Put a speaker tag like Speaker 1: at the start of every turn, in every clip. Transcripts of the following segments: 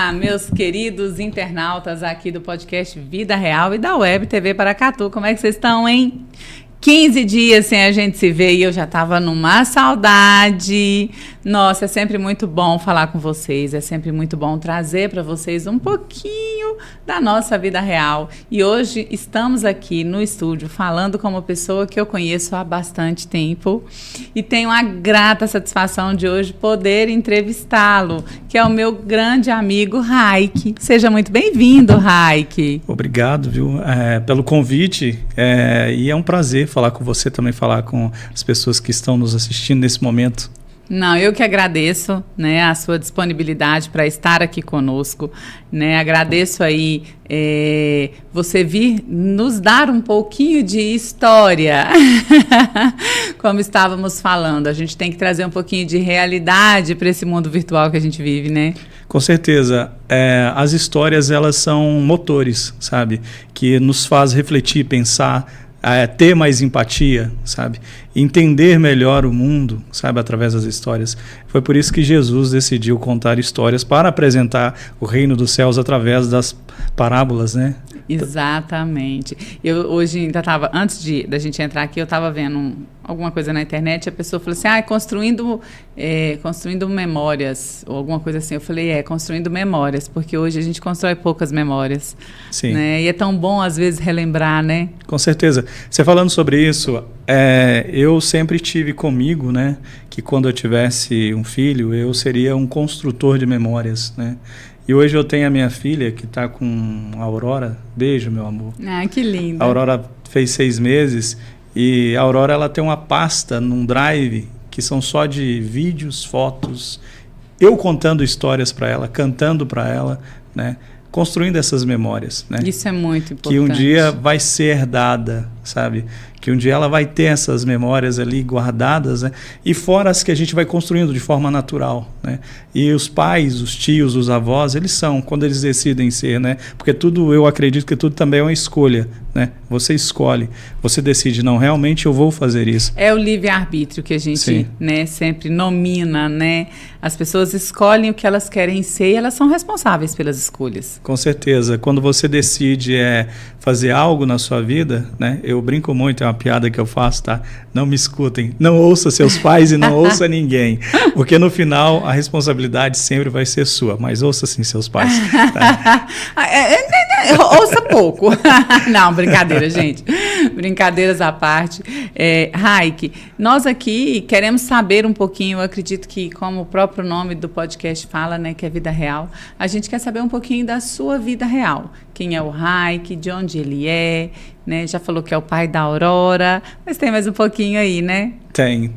Speaker 1: Olá, meus queridos internautas aqui do podcast Vida Real e da Web TV Paracatu. Como é que vocês estão, hein? 15 dias sem a gente se ver e eu já estava numa saudade. Nossa, é sempre muito bom falar com vocês, é sempre muito bom trazer para vocês um pouquinho da nossa vida real. E hoje estamos aqui no estúdio falando com uma pessoa que eu conheço há bastante tempo e tenho a grata satisfação de hoje poder entrevistá-lo, que é o meu grande amigo Raik. Seja muito bem-vindo, Raik.
Speaker 2: Obrigado, viu, pelo convite, e é um prazer falar com você, também falar com as pessoas que estão nos assistindo nesse momento.
Speaker 1: Não, eu que agradeço, né, a sua disponibilidade para estar aqui conosco, né, agradeço aí você vir nos dar um pouquinho de história, como estávamos falando, a gente tem que trazer um pouquinho de realidade para esse mundo virtual que a gente vive, né?
Speaker 2: Com certeza, as histórias, elas são motores, sabe, que nos faz refletir, pensar, ter mais empatia, sabe? Entender melhor o mundo, sabe? Através das histórias. Foi por isso que Jesus decidiu contar histórias para apresentar o reino dos céus através das parábolas, né?
Speaker 1: Exatamente. Eu hoje ainda estava, antes da gente entrar aqui, eu estava vendo alguma coisa na internet e a pessoa falou assim, construindo memórias, ou alguma coisa assim. Eu falei, construindo memórias, porque hoje a gente constrói poucas memórias.
Speaker 2: Sim.
Speaker 1: Né? E é tão bom, às vezes, relembrar, né?
Speaker 2: Com certeza. Você falando sobre isso, eu sempre tive comigo, né, que quando eu tivesse um filho, eu seria um construtor de memórias, né? E hoje eu tenho a minha filha, que está com a Aurora. Beijo, meu amor.
Speaker 1: Ah, que linda.
Speaker 2: A Aurora fez 6 meses e a Aurora, ela tem uma pasta num drive que são só de vídeos, fotos, eu contando histórias para ela, cantando para ela, né? Construindo essas memórias, né?
Speaker 1: Isso é muito importante.
Speaker 2: Que um dia vai ser herdada, sabe? Que um dia ela vai ter essas memórias ali guardadas, né? E fora as que a gente vai construindo de forma natural, né? E os pais, os tios, os avós, eles são, quando eles decidem ser, né? Porque tudo, eu acredito que tudo também é uma escolha, né? Você escolhe, você decide, não, realmente eu vou fazer isso.
Speaker 1: É o livre-arbítrio que a gente, né, sempre nomina, né? As pessoas escolhem o que elas querem ser e elas são responsáveis pelas escolhas.
Speaker 2: Com certeza. Quando você decide fazer algo na sua vida, né? Eu brinco muito, é uma piada que eu faço, tá? Não me escutem, não ouça seus pais e não ouça ninguém, porque no final a responsabilidade sempre vai ser sua, mas ouça sim seus pais. Tá?
Speaker 1: Ouça pouco. Não, brincadeira, gente. Brincadeiras à parte. Raik, nós aqui queremos saber um pouquinho, eu acredito que como o próprio nome do podcast fala, né, que é vida real, a gente quer saber um pouquinho da sua vida real. Quem é o Raik, de onde ele é, né? Já falou que é o pai da Aurora, mas tem mais um pouquinho aí, né?
Speaker 2: Tem.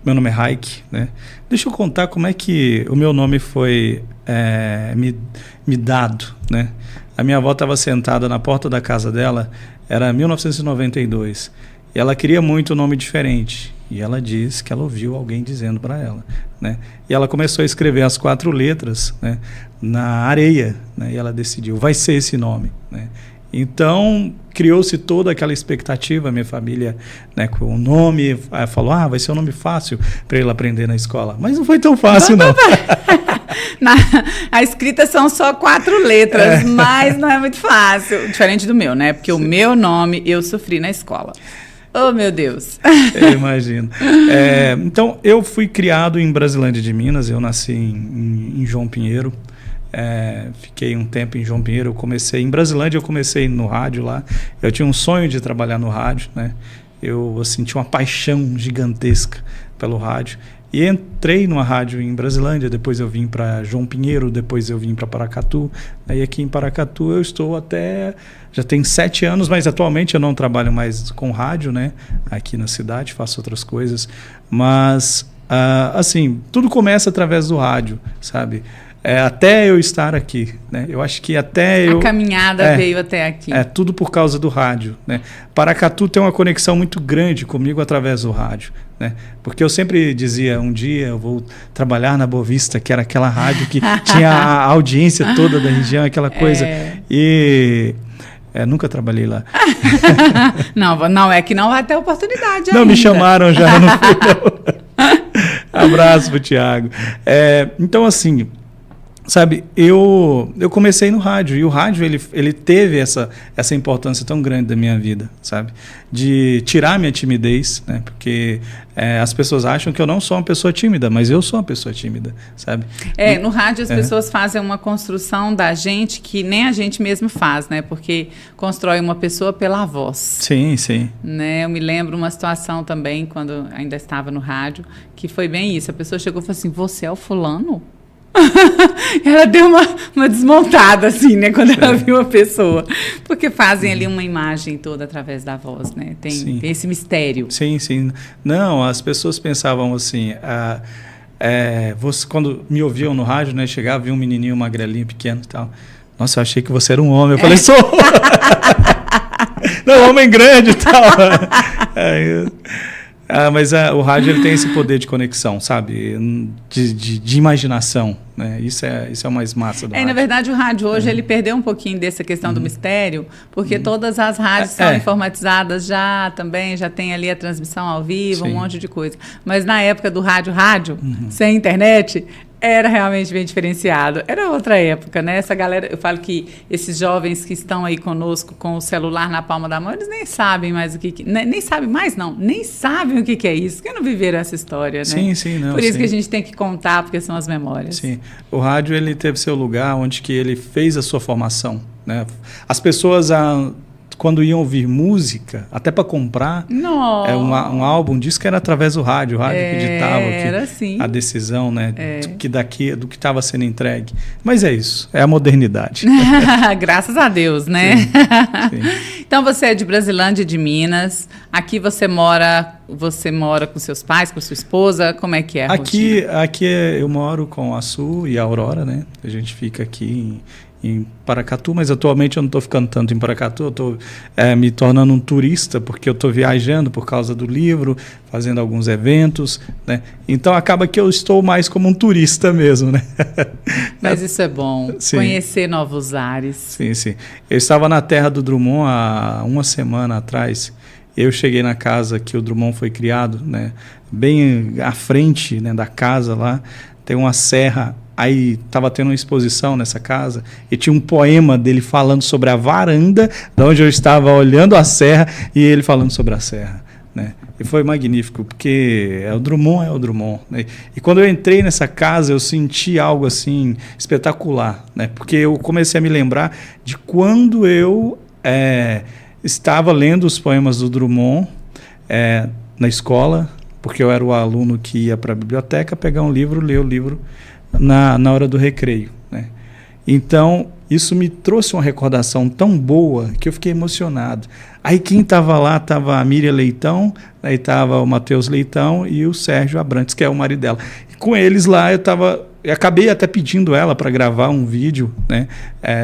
Speaker 2: Meu nome é Raik, né? Deixa eu contar como é que o meu nome foi me dado, né? A minha avó estava sentada na porta da casa dela, era 1992, e ela queria muito um nome diferente. E ela disse que ela ouviu alguém dizendo para ela, né? E ela começou a escrever as 4 letras, né, na areia, né? E ela decidiu, vai ser esse nome, né? Então, criou-se toda aquela expectativa, minha família, né, com o nome, falou, vai ser um nome fácil para ele aprender na escola. Mas não foi tão fácil, não.
Speaker 1: A escrita são só 4 letras, mas não é muito fácil. Diferente do meu, né? Porque o meu nome eu sofri na escola. Oh, meu Deus.
Speaker 2: Eu imagino. Então, eu fui criado em Brasilândia de Minas, eu nasci em João Pinheiro. Fiquei um tempo em João Pinheiro. Em Brasilândia eu comecei no rádio lá. Eu tinha um sonho de trabalhar no rádio, né? Eu tinha uma paixão gigantesca pelo rádio. E entrei numa rádio em Brasilândia, depois eu vim para João Pinheiro, depois eu vim para Paracatu. Aí aqui em Paracatu eu estou já tem 7 anos, mas atualmente eu não trabalho mais com rádio, né? Aqui na cidade, faço outras coisas. Mas, assim, tudo começa através do rádio, sabe? Até eu estar aqui, né? Eu acho que a
Speaker 1: caminhada veio até aqui.
Speaker 2: Tudo por causa do rádio, né? Paracatu tem uma conexão muito grande comigo através do rádio, né? Porque eu sempre dizia, um dia eu vou trabalhar na Boa Vista, que era aquela rádio que tinha a audiência toda da região, aquela coisa. E nunca trabalhei lá.
Speaker 1: Não, é que não vai ter oportunidade
Speaker 2: não,
Speaker 1: ainda.
Speaker 2: Me chamaram já, não fui não. Abraço pro Thiago. Então, assim, sabe, eu comecei no rádio, e o rádio ele teve essa importância tão grande da minha vida, sabe? De tirar minha timidez, né? Porque as pessoas acham que eu não sou uma pessoa tímida, mas eu sou uma pessoa tímida, sabe?
Speaker 1: No rádio as pessoas fazem uma construção da gente que nem a gente mesmo faz, né? Porque constrói uma pessoa pela voz.
Speaker 2: Sim, sim.
Speaker 1: Né? Eu me lembro uma situação também, quando ainda estava no rádio, que foi bem isso. A pessoa chegou e falou assim, você é o fulano? Ela deu uma desmontada, assim, né? Quando ela viu a pessoa. Porque fazem ali uma imagem toda através da voz, né? Tem esse mistério.
Speaker 2: Sim, sim. Não, as pessoas pensavam assim... você, quando me ouviam no rádio, né? Chegava, via um menininho magrelinho, pequeno e tal. Nossa, eu achei que você era um homem. Eu falei, sou! Não, homem grande e tal. Mas o rádio ele tem esse poder de conexão, sabe? De imaginação, né? Isso é o mais massa do rádio.
Speaker 1: Na verdade, o rádio hoje ele perdeu um pouquinho dessa questão do mistério, porque todas as rádios são informatizadas já tem ali a transmissão ao vivo, um monte de coisa. Mas na época do rádio, sem internet, era realmente bem diferenciado. Era outra época, né? Essa galera, eu falo que esses jovens que estão aí conosco com o celular na palma da mão, eles nem sabem mais o que... Nem sabem mais, não. Nem sabem o que é isso, porque não viveram essa história, né?
Speaker 2: Sim, sim. Não,
Speaker 1: por isso que a gente tem que contar, porque são as memórias.
Speaker 2: Sim. O rádio, ele teve seu lugar onde que ele fez a sua formação, né? As pessoas... quando iam ouvir música, até para comprar um álbum, disco era através do rádio. O rádio que ditava a decisão, né, do que estava sendo entregue. Mas é isso, é a modernidade.
Speaker 1: Graças a Deus, né?
Speaker 2: Sim, sim.
Speaker 1: Então você é de Brasilândia, de Minas. Aqui você mora com seus pais, com sua esposa? Como é que é a rotina?
Speaker 2: Aqui eu moro com a Su e a Aurora, né? A gente fica aqui em Paracatu, mas atualmente eu não estou ficando tanto em Paracatu, eu estou me tornando um turista, porque eu estou viajando por causa do livro, fazendo alguns eventos, né? Então acaba que eu estou mais como um turista mesmo, né?
Speaker 1: Mas isso é bom, conhecer novos ares.
Speaker 2: Sim, sim. Eu estava na terra do Drummond há uma semana atrás. Eu cheguei na casa que o Drummond foi criado, né? Bem à frente, né, da casa lá, tem uma serra. Aí estava tendo uma exposição nessa casa e tinha um poema dele falando sobre a varanda, de onde eu estava olhando a serra, e ele falando sobre a serra, né? E foi magnífico, porque o Drummond, né? E quando eu entrei nessa casa, eu senti algo assim espetacular, né? Porque eu comecei a me lembrar de quando eu estava lendo os poemas do Drummond na escola, porque eu era o aluno que ia para a biblioteca pegar um livro, ler o livro na hora do recreio, né? Então, isso me trouxe uma recordação tão boa que eu fiquei emocionado. Aí quem estava lá estava a Miriam Leitão, aí estava o Matheus Leitão e o Sérgio Abrantes, que é o marido dela. E com eles lá eu acabei até pedindo ela para gravar um vídeo, né,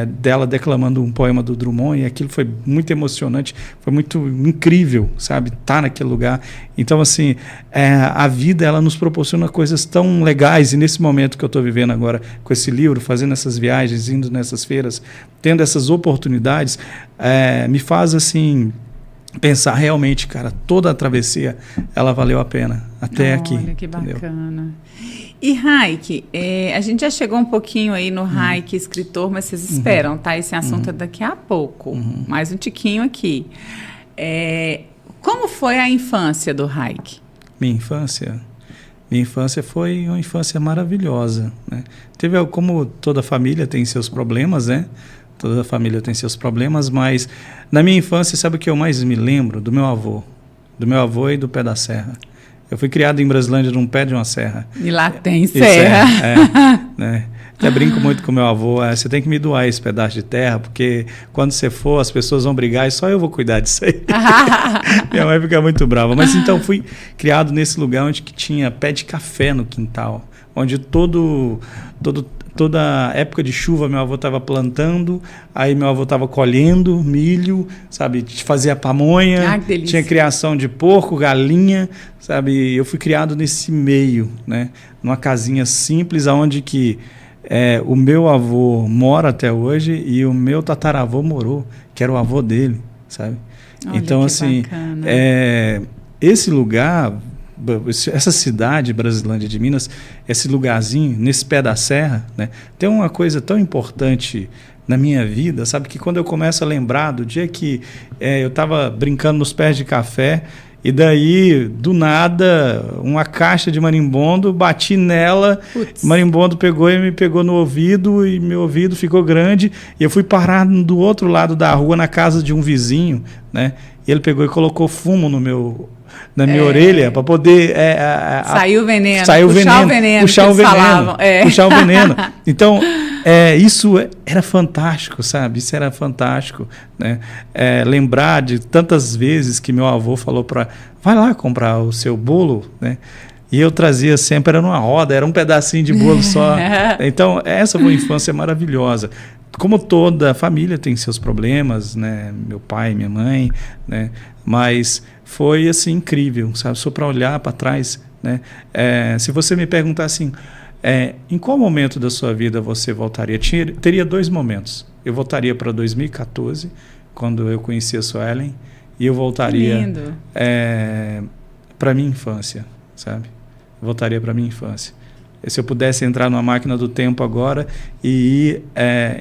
Speaker 2: dela declamando um poema do Drummond, e aquilo foi muito emocionante, foi muito incrível, sabe, estar naquele lugar. Então, assim, a vida, ela nos proporciona coisas tão legais, e nesse momento que eu estou vivendo agora com esse livro, fazendo essas viagens, indo nessas feiras, tendo essas oportunidades, me faz, assim, pensar realmente, cara, toda a travessia, ela valeu a pena, até aqui.
Speaker 1: Olha, que bacana.
Speaker 2: Entendeu?
Speaker 1: E Raik, a gente já chegou um pouquinho aí no Raik escritor, mas vocês esperam, tá? Esse assunto é daqui a pouco, mais um tiquinho aqui. Como foi a infância do Raik?
Speaker 2: Minha infância foi uma infância maravilhosa, né? Como toda família tem seus problemas, né? Toda família tem seus problemas, mas na minha infância, sabe o que eu mais me lembro? Do meu avô e do pé da serra. Eu fui criado em Brasilândia, num pé de uma serra.
Speaker 1: E lá tem serra.
Speaker 2: Né? Até brinco muito com meu avô. Você tem que me doar esse pedaço de terra, porque quando você for, as pessoas vão brigar e só eu vou cuidar disso aí. Minha mãe fica muito brava. Mas então fui criado nesse lugar onde que tinha pé de café no quintal, onde toda época de chuva meu avô estava plantando, aí meu avô estava colhendo milho, sabe, fazia pamonha, tinha criação de porco, galinha, sabe, eu fui criado nesse meio, né, numa casinha simples, onde que o meu avô mora até hoje e o meu tataravô morou, que era o avô dele, sabe.
Speaker 1: Olha,
Speaker 2: então, assim, esse lugar essa cidade, Brasilândia de Minas, esse lugarzinho, nesse pé da serra, né, tem uma coisa tão importante na minha vida, sabe? Que quando eu começo a lembrar do dia que eu estava brincando nos pés de café, e daí, do nada, uma caixa de marimbondo, bati nela, o marimbondo pegou e me pegou no ouvido, e meu ouvido ficou grande, e eu fui parar do outro lado da rua, na casa de um vizinho, né? E ele pegou e colocou fumo na minha orelha para poder...
Speaker 1: Saiu o veneno.
Speaker 2: Puxar o veneno. Puxar o veneno. Então, isso era fantástico, sabe? Isso era fantástico, né? Lembrar de tantas vezes que meu avô falou vai lá comprar o seu bolo, né? E eu trazia sempre, era numa roda, era um pedacinho de bolo só. Então, essa foi uma infância maravilhosa. Como toda família tem seus problemas, né? Meu pai, minha mãe, né? Mas foi assim incrível, sabe? Só para olhar para trás, né? Se você me perguntar assim, em qual momento da sua vida você voltaria? Teria 2 momentos. Eu voltaria para 2014, quando eu conheci a Suelen, e eu voltaria para minha infância, sabe? Eu voltaria para minha infância. Se eu pudesse entrar numa máquina do tempo agora e ir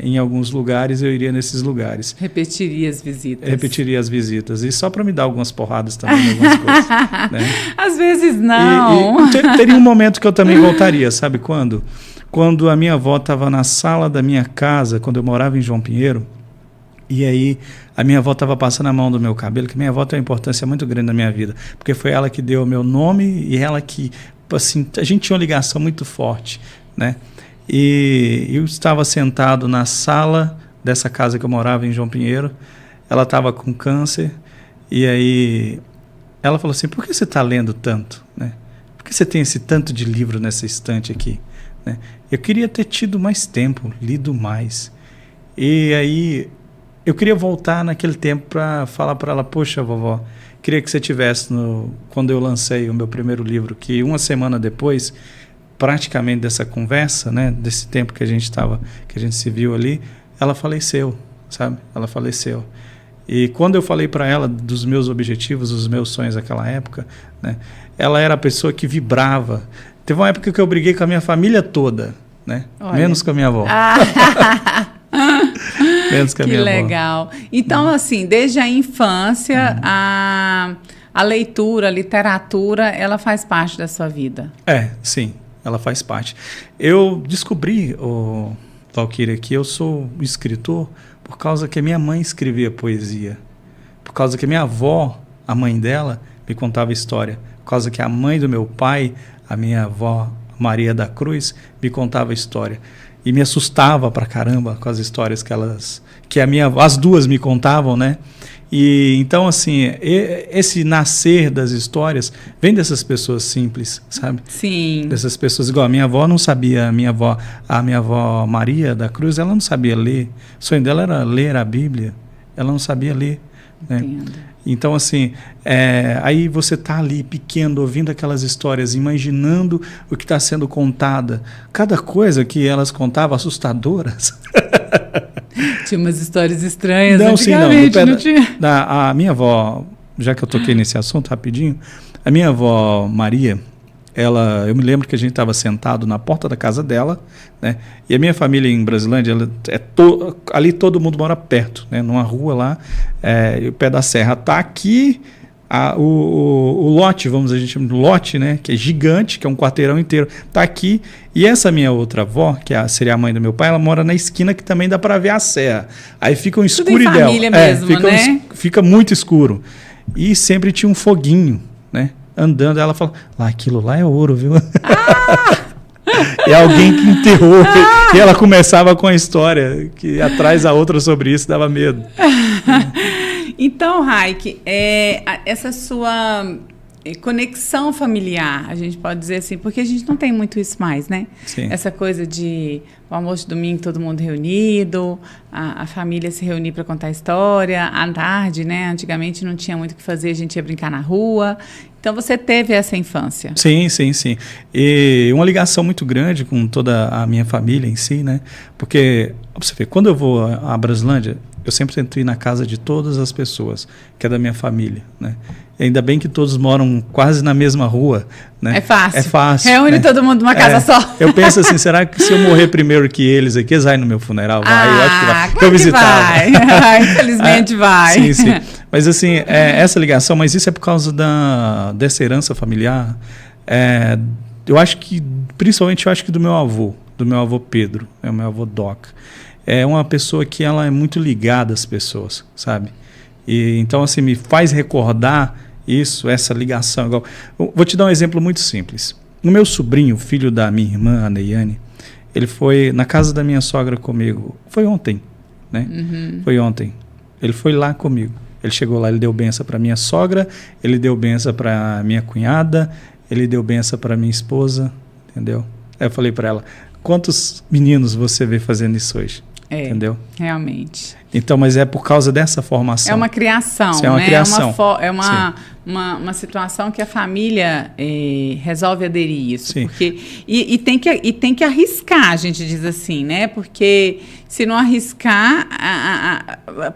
Speaker 2: em alguns lugares, eu iria nesses lugares.
Speaker 1: Repetiria as visitas.
Speaker 2: Repetiria as visitas. E só para me dar algumas porradas também em algumas coisas. Né?
Speaker 1: Às vezes não.
Speaker 2: Teria um momento que eu também voltaria, sabe quando? Quando a minha avó estava na sala da minha casa, quando eu morava em João Pinheiro, e aí a minha avó estava passando a mão do meu cabelo, que minha avó tem uma importância muito grande na minha vida, porque foi ela que deu o meu nome e ela que... Assim, a gente tinha uma ligação muito forte, né? E eu estava sentado na sala dessa casa que eu morava em João Pinheiro. Ela estava com câncer e aí ela falou assim: por que você está lendo tanto, né? Por que você tem esse tanto de livro nessa estante aqui, né? Eu queria ter tido mais tempo, lido mais. E aí eu queria voltar naquele tempo para falar para ela: poxa, vovó, queria que você tivesse quando eu lancei o meu primeiro livro, que uma semana depois, praticamente dessa conversa, né, desse tempo que a gente se viu ali, ela faleceu, sabe? Ela faleceu. E quando eu falei para ela dos meus objetivos, dos meus sonhos naquela época, né, ela era a pessoa que vibrava. Teve uma época que eu briguei com a minha família toda, né? Menos com a minha avó. Menos que a minha avó. Que
Speaker 1: legal. Então, assim, desde a infância, a leitura, a literatura, ela faz parte da sua vida.
Speaker 2: Sim, ela faz parte. Eu descobri, Valquíria, que eu sou escritor por causa que a minha mãe escrevia poesia. Por causa que a minha avó, a mãe dela, me contava história. Por causa que a mãe do meu pai, a minha avó Maria da Cruz, me contava história. E me assustava pra caramba com as histórias que as duas me contavam, né? E então, assim, esse nascer das histórias vem dessas pessoas simples, sabe?
Speaker 1: Sim.
Speaker 2: Dessas pessoas, igual a minha avó não sabia, a minha avó Maria da Cruz, ela não sabia ler. O sonho dela era ler a Bíblia. Ela não sabia ler, né?
Speaker 1: Entendo.
Speaker 2: Então, assim, aí você está ali pequeno, ouvindo aquelas histórias, imaginando o que está sendo contada. Cada coisa que elas contavam, assustadoras.
Speaker 1: Tinha umas histórias estranhas,
Speaker 2: não,
Speaker 1: antigamente,
Speaker 2: sim,
Speaker 1: não tinha?
Speaker 2: A minha avó, já que eu toquei nesse assunto rapidinho, a minha avó Maria, eu me lembro que a gente estava sentado na porta da casa dela, né? E a minha família em Brasilândia, ali todo mundo mora perto, né? Numa rua lá, o pé da serra está aqui, o lote, a gente chama de lote, né? Que é gigante, que é um quarteirão inteiro, está aqui. E essa minha outra avó, que seria a mãe do meu pai, ela mora na esquina que também dá para ver a serra. Aí fica uma escuridão.
Speaker 1: Tudo em família mesmo, né?
Speaker 2: Fica muito escuro. E sempre tinha um foguinho, né? Andando, ela fala: aquilo lá é ouro, viu? E alguém que enterrou. E ela começava com a história, que atrás a outra sobre isso dava medo.
Speaker 1: Então, Raik, essa sua conexão familiar, a gente pode dizer assim, porque a gente não tem muito isso mais, né?
Speaker 2: Sim.
Speaker 1: Essa coisa de o almoço de domingo, todo mundo reunido, a família se reunir para contar história, à tarde, né? Antigamente não tinha muito o que fazer, a gente ia brincar na rua. Então, você teve essa infância.
Speaker 2: Sim. E uma ligação muito grande com toda a minha família em si, né? Porque, pra você ver, quando eu vou à Brasilândia, eu sempre tento ir na casa de todas as pessoas, que é da minha família, né? E ainda bem que todos moram quase na mesma rua, né?
Speaker 1: É fácil.
Speaker 2: É fácil.
Speaker 1: Reúne, né? Todo mundo numa casa só.
Speaker 2: Eu penso assim, será que se eu morrer primeiro que eles aqui, eles vão no meu funeral? Vai, eu acho que vai.
Speaker 1: Claro, eu visitava. Infelizmente vai.
Speaker 2: Sim. Mas assim, essa ligação, mas isso é por causa dessa herança familiar. Eu acho que, principalmente, do meu avô Pedro, o meu avô Doc. É uma pessoa que ela é muito ligada às pessoas, sabe? E então, assim, me faz recordar isso, essa ligação. Igual. Vou te dar um exemplo muito simples. O meu sobrinho, filho da minha irmã, a Neiane, ele foi na casa da minha sogra comigo. Foi ontem, né?
Speaker 1: Uhum.
Speaker 2: Foi ontem. Ele foi lá comigo. Ele chegou lá, ele deu benção para minha sogra, ele deu benção para minha cunhada, ele deu benção para minha esposa, entendeu? Aí eu falei para ela, quantos meninos você vê fazendo isso hoje? Entendeu?
Speaker 1: Realmente.
Speaker 2: Então, mas é por causa dessa formação.
Speaker 1: É uma criação,
Speaker 2: é uma
Speaker 1: né?
Speaker 2: criação.
Speaker 1: É uma situação que a família resolve aderir isso.
Speaker 2: Sim.
Speaker 1: Porque, e tem que arriscar, a gente diz assim, né? Porque se não arriscar,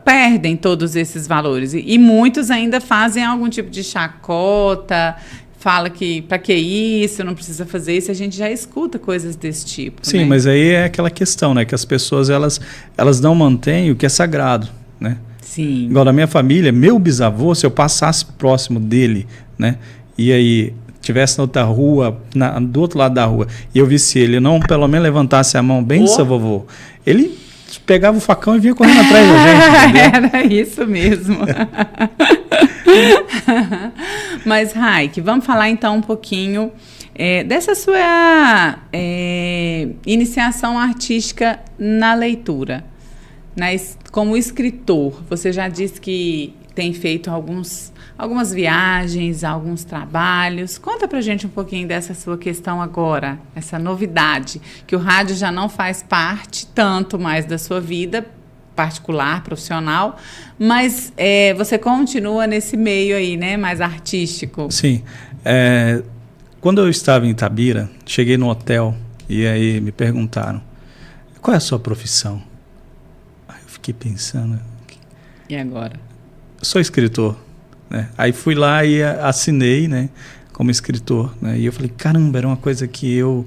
Speaker 1: perdem todos esses valores. E muitos ainda fazem algum tipo de chacota, fala que para que isso, não precisa fazer isso, a gente já escuta coisas desse tipo.
Speaker 2: Sim,
Speaker 1: né?
Speaker 2: mas aí é aquela questão, né? Que as pessoas, elas não mantêm o que é sagrado, né?
Speaker 1: Sim.
Speaker 2: Igual na minha família, meu bisavô, se eu passasse próximo dele, né? E aí tivesse na outra rua, do outro lado da rua, e eu visse ele, não pelo menos levantasse a mão, benção, vovô, ele pegava o facão e vinha correndo atrás da gente, entendeu?
Speaker 1: Era isso mesmo. Mas, Raik, vamos falar então um pouquinho dessa sua iniciação artística na leitura. Como escritor, você já disse que tem feito algumas viagens, alguns trabalhos. Conta pra gente um pouquinho dessa sua questão agora, essa novidade, que o rádio já não faz parte tanto mais da sua vida particular, profissional, mas você continua nesse meio aí, né, mais artístico.
Speaker 2: Sim. Quando eu estava em Itabira, cheguei no hotel e aí me perguntaram, qual é a sua profissão? Aí eu fiquei pensando...
Speaker 1: E agora?
Speaker 2: Sou escritor, né? Aí fui lá e assinei, né, como escritor, né? E eu falei, caramba, era uma coisa que eu...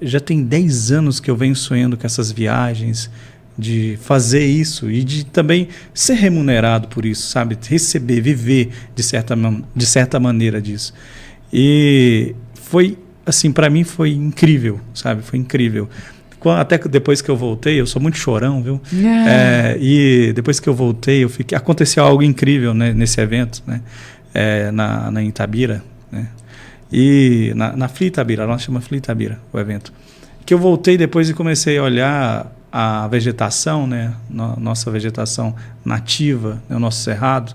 Speaker 2: Já tem 10 anos que eu venho sonhando com essas viagens, de fazer isso e de também ser remunerado por isso, sabe? Receber, viver de certa maneira disso. E foi, assim, para mim foi incrível, sabe? Foi incrível. Até depois que eu voltei, eu sou muito chorão, viu? E depois que eu voltei, aconteceu algo incrível, né, nesse evento, né? Na Itabira, né? E na Fli Itabira, ela chama Fli Itabira, o evento. Que eu voltei depois e comecei a olhar a vegetação, né? Nossa vegetação nativa, né? O nosso cerrado,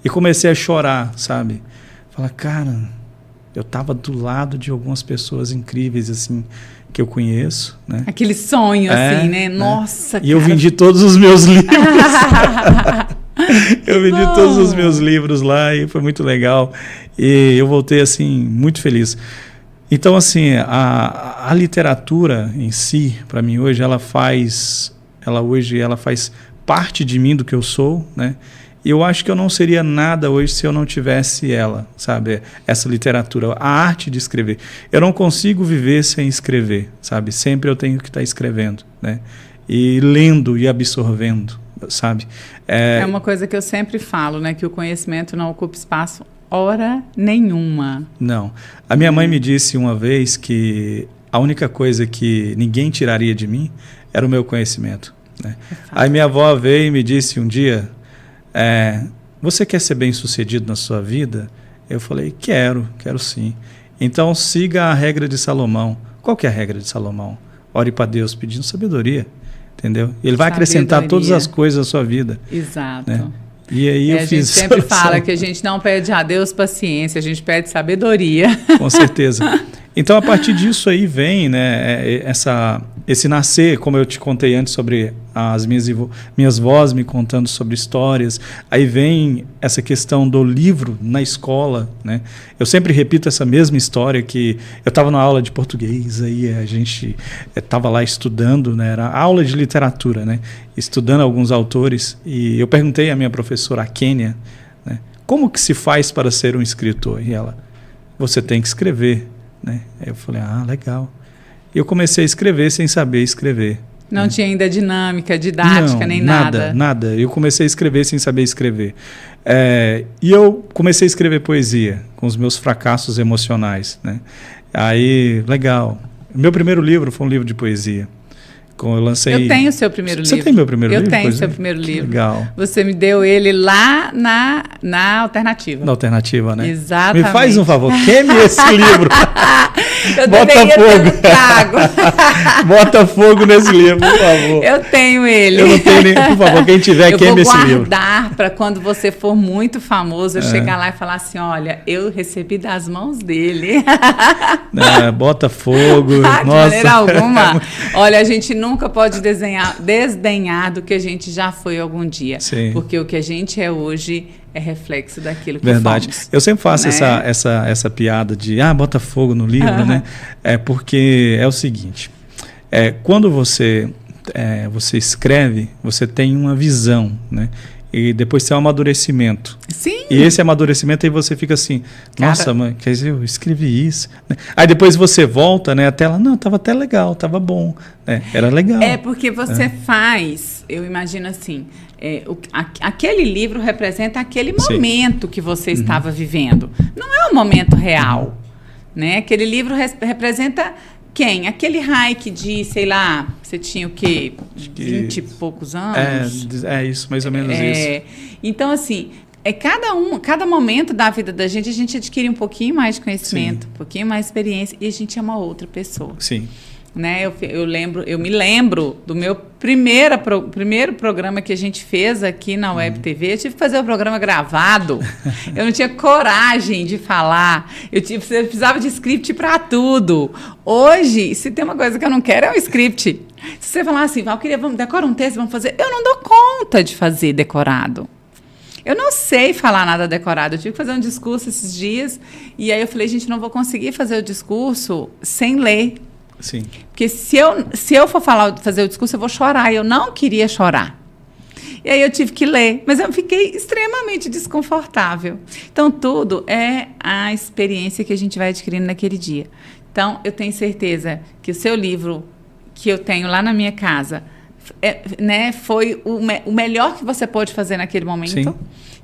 Speaker 2: e comecei a chorar, sabe? Falar, cara, eu estava do lado de algumas pessoas incríveis, assim, que eu conheço, né? Aquele sonho,
Speaker 1: assim, né? Nossa,
Speaker 2: E cara... eu vendi todos os meus livros. Eu vendi todos os meus livros lá e foi muito legal. E eu voltei, assim, muito feliz. Então, assim, a literatura em si, para mim hoje, ela faz parte de mim, do que eu sou, né? E eu acho que eu não seria nada hoje se eu não tivesse ela, sabe? Essa literatura, a arte de escrever. Eu não consigo viver sem escrever, sabe? Sempre eu tenho que estar escrevendo, né? E lendo e absorvendo, sabe?
Speaker 1: É uma coisa que eu sempre falo, né? Que o conhecimento não ocupa espaço hora nenhuma.
Speaker 2: Não. A minha mãe me disse uma vez que a única coisa que ninguém tiraria de mim era o meu conhecimento, né? Aí minha avó veio e me disse um dia, você quer ser bem-sucedido na sua vida? Eu falei, quero sim. Então siga a regra de Salomão. Qual que é a regra de Salomão? Ore para Deus pedindo sabedoria, entendeu? Ele vai acrescentar todas as coisas à sua vida.
Speaker 1: Exato.
Speaker 2: Né? E aí eu fiz.
Speaker 1: A gente sempre fala que a gente não pede a Deus paciência, a gente pede sabedoria.
Speaker 2: Com certeza. Então, a partir disso aí vem, né, esse nascer, como eu te contei antes sobre as minhas vozes me contando sobre histórias, aí vem essa questão do livro na escola, né? Eu sempre repito essa mesma história, que eu estava na aula de português, aí a gente estava lá estudando, né? Era aula de literatura, né? Estudando alguns autores, e eu perguntei à minha professora, a Kênia, né? Como que se faz para ser um escritor? E ela, você tem que escrever, né? Aí eu falei, legal. E eu comecei a escrever sem saber escrever.
Speaker 1: Não tinha ainda dinâmica, didática, nem nada?
Speaker 2: Nada. Eu comecei a escrever sem saber escrever. E eu comecei a escrever poesia, com os meus fracassos emocionais, né? Aí, legal. Meu primeiro livro foi um livro de poesia. Eu lancei...
Speaker 1: Eu tenho o seu primeiro livro.
Speaker 2: Você tem meu primeiro livro?
Speaker 1: Eu tenho o seu primeiro livro.
Speaker 2: Legal.
Speaker 1: Você me deu ele lá na Alternativa.
Speaker 2: Na Alternativa, né?
Speaker 1: Exatamente.
Speaker 2: Me faz um favor, queime esse livro.
Speaker 1: Eu
Speaker 2: Bota fogo. Bota fogo nesse livro, por favor.
Speaker 1: Eu tenho ele.
Speaker 2: Eu não tenho nem... Por favor, quem tiver, queime esse livro. Eu vou
Speaker 1: guardar para quando você for muito famoso, eu chegar lá e falar assim, olha, eu recebi das mãos dele.
Speaker 2: Bota fogo.
Speaker 1: De
Speaker 2: Nossa.
Speaker 1: maneira alguma. Olha, a gente nunca pode desdenhar do que a gente já foi algum dia.
Speaker 2: Sim.
Speaker 1: Porque o que a gente é hoje é reflexo daquilo que
Speaker 2: Verdade.
Speaker 1: fomos.
Speaker 2: Eu sempre faço, né, essa piada de bota fogo no livro, né? Porque é o seguinte, quando você escreve, você tem uma visão, né? E depois tem um amadurecimento.
Speaker 1: Sim.
Speaker 2: E esse amadurecimento aí você fica assim, nossa, mãe, quer dizer, eu escrevi isso. Aí depois você volta, né? Até lá, não, estava até legal, estava bom. Era legal.
Speaker 1: Porque você faz, eu imagino assim, aquele livro representa aquele momento que você estava vivendo. Não é um momento real, né? Aquele livro representa quem? Aquele hike de, sei lá, você tinha o quê? 20 e poucos anos?
Speaker 2: Isso, mais ou menos isso.
Speaker 1: Então, assim, cada momento da vida da gente, a gente adquire um pouquinho mais de conhecimento, um pouquinho mais de experiência, e a gente é uma outra pessoa.
Speaker 2: Sim.
Speaker 1: Né? Eu me lembro do meu primeiro programa que a gente fez aqui na Web TV. Eu tive que fazer o programa gravado. Eu não tinha coragem de falar. Eu precisava de script para tudo. Hoje, se tem uma coisa que eu não quero, é um script. Se você falar assim, Valquíria, decora um texto, vamos fazer. Eu não dou conta de fazer decorado. Eu não sei falar nada decorado. Eu tive que fazer um discurso esses dias. E aí eu falei, gente, não vou conseguir fazer o discurso sem ler.
Speaker 2: Sim.
Speaker 1: Porque se eu for fazer o discurso, eu vou chorar. Eu não queria chorar. E aí eu tive que ler. Mas eu fiquei extremamente desconfortável. Então, tudo é a experiência que a gente vai adquirindo naquele dia. Então, eu tenho certeza que o seu livro, que eu tenho lá na minha casa, foi o melhor que você pôde fazer naquele momento.
Speaker 2: Sim.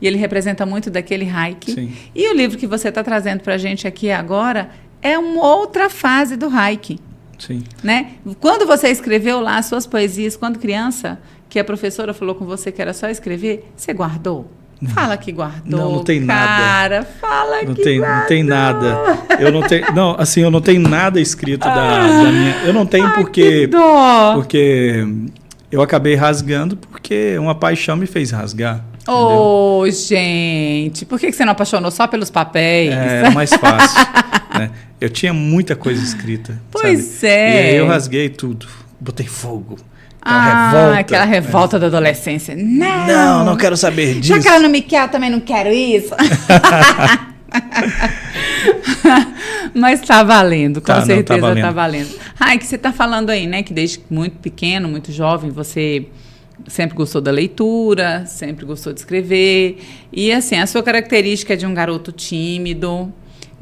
Speaker 1: E ele representa muito daquele hike.
Speaker 2: Sim.
Speaker 1: E o livro que você está trazendo para a gente aqui agora é uma outra fase do hike.
Speaker 2: Sim.
Speaker 1: Né? Quando você escreveu lá as suas poesias, quando criança, que a professora falou com você que era só escrever, você guardou? Fala que guardou.
Speaker 2: Não tem
Speaker 1: cara,
Speaker 2: nada.
Speaker 1: Cara, fala
Speaker 2: não
Speaker 1: que
Speaker 2: tem,
Speaker 1: guardou.
Speaker 2: Não tem nada. Eu não tenho, eu não tenho nada escrito da minha. Eu não tenho porque eu acabei rasgando porque uma paixão me fez rasgar.
Speaker 1: Oh, gente, por que você não apaixonou só pelos papéis?
Speaker 2: É mais fácil. Né? Eu tinha muita coisa escrita.
Speaker 1: Pois
Speaker 2: sabe?
Speaker 1: é.
Speaker 2: E aí eu rasguei tudo. Botei fogo. Revolta.
Speaker 1: Aquela revolta da adolescência.
Speaker 2: Não quero saber disso.
Speaker 1: Já que ela não me quer, eu também não quero isso. Mas tá valendo, com certeza tá valendo. Que você tá falando aí, né? Que desde muito pequeno, muito jovem, você sempre gostou da leitura, sempre gostou de escrever. E assim, a sua característica é de um garoto tímido.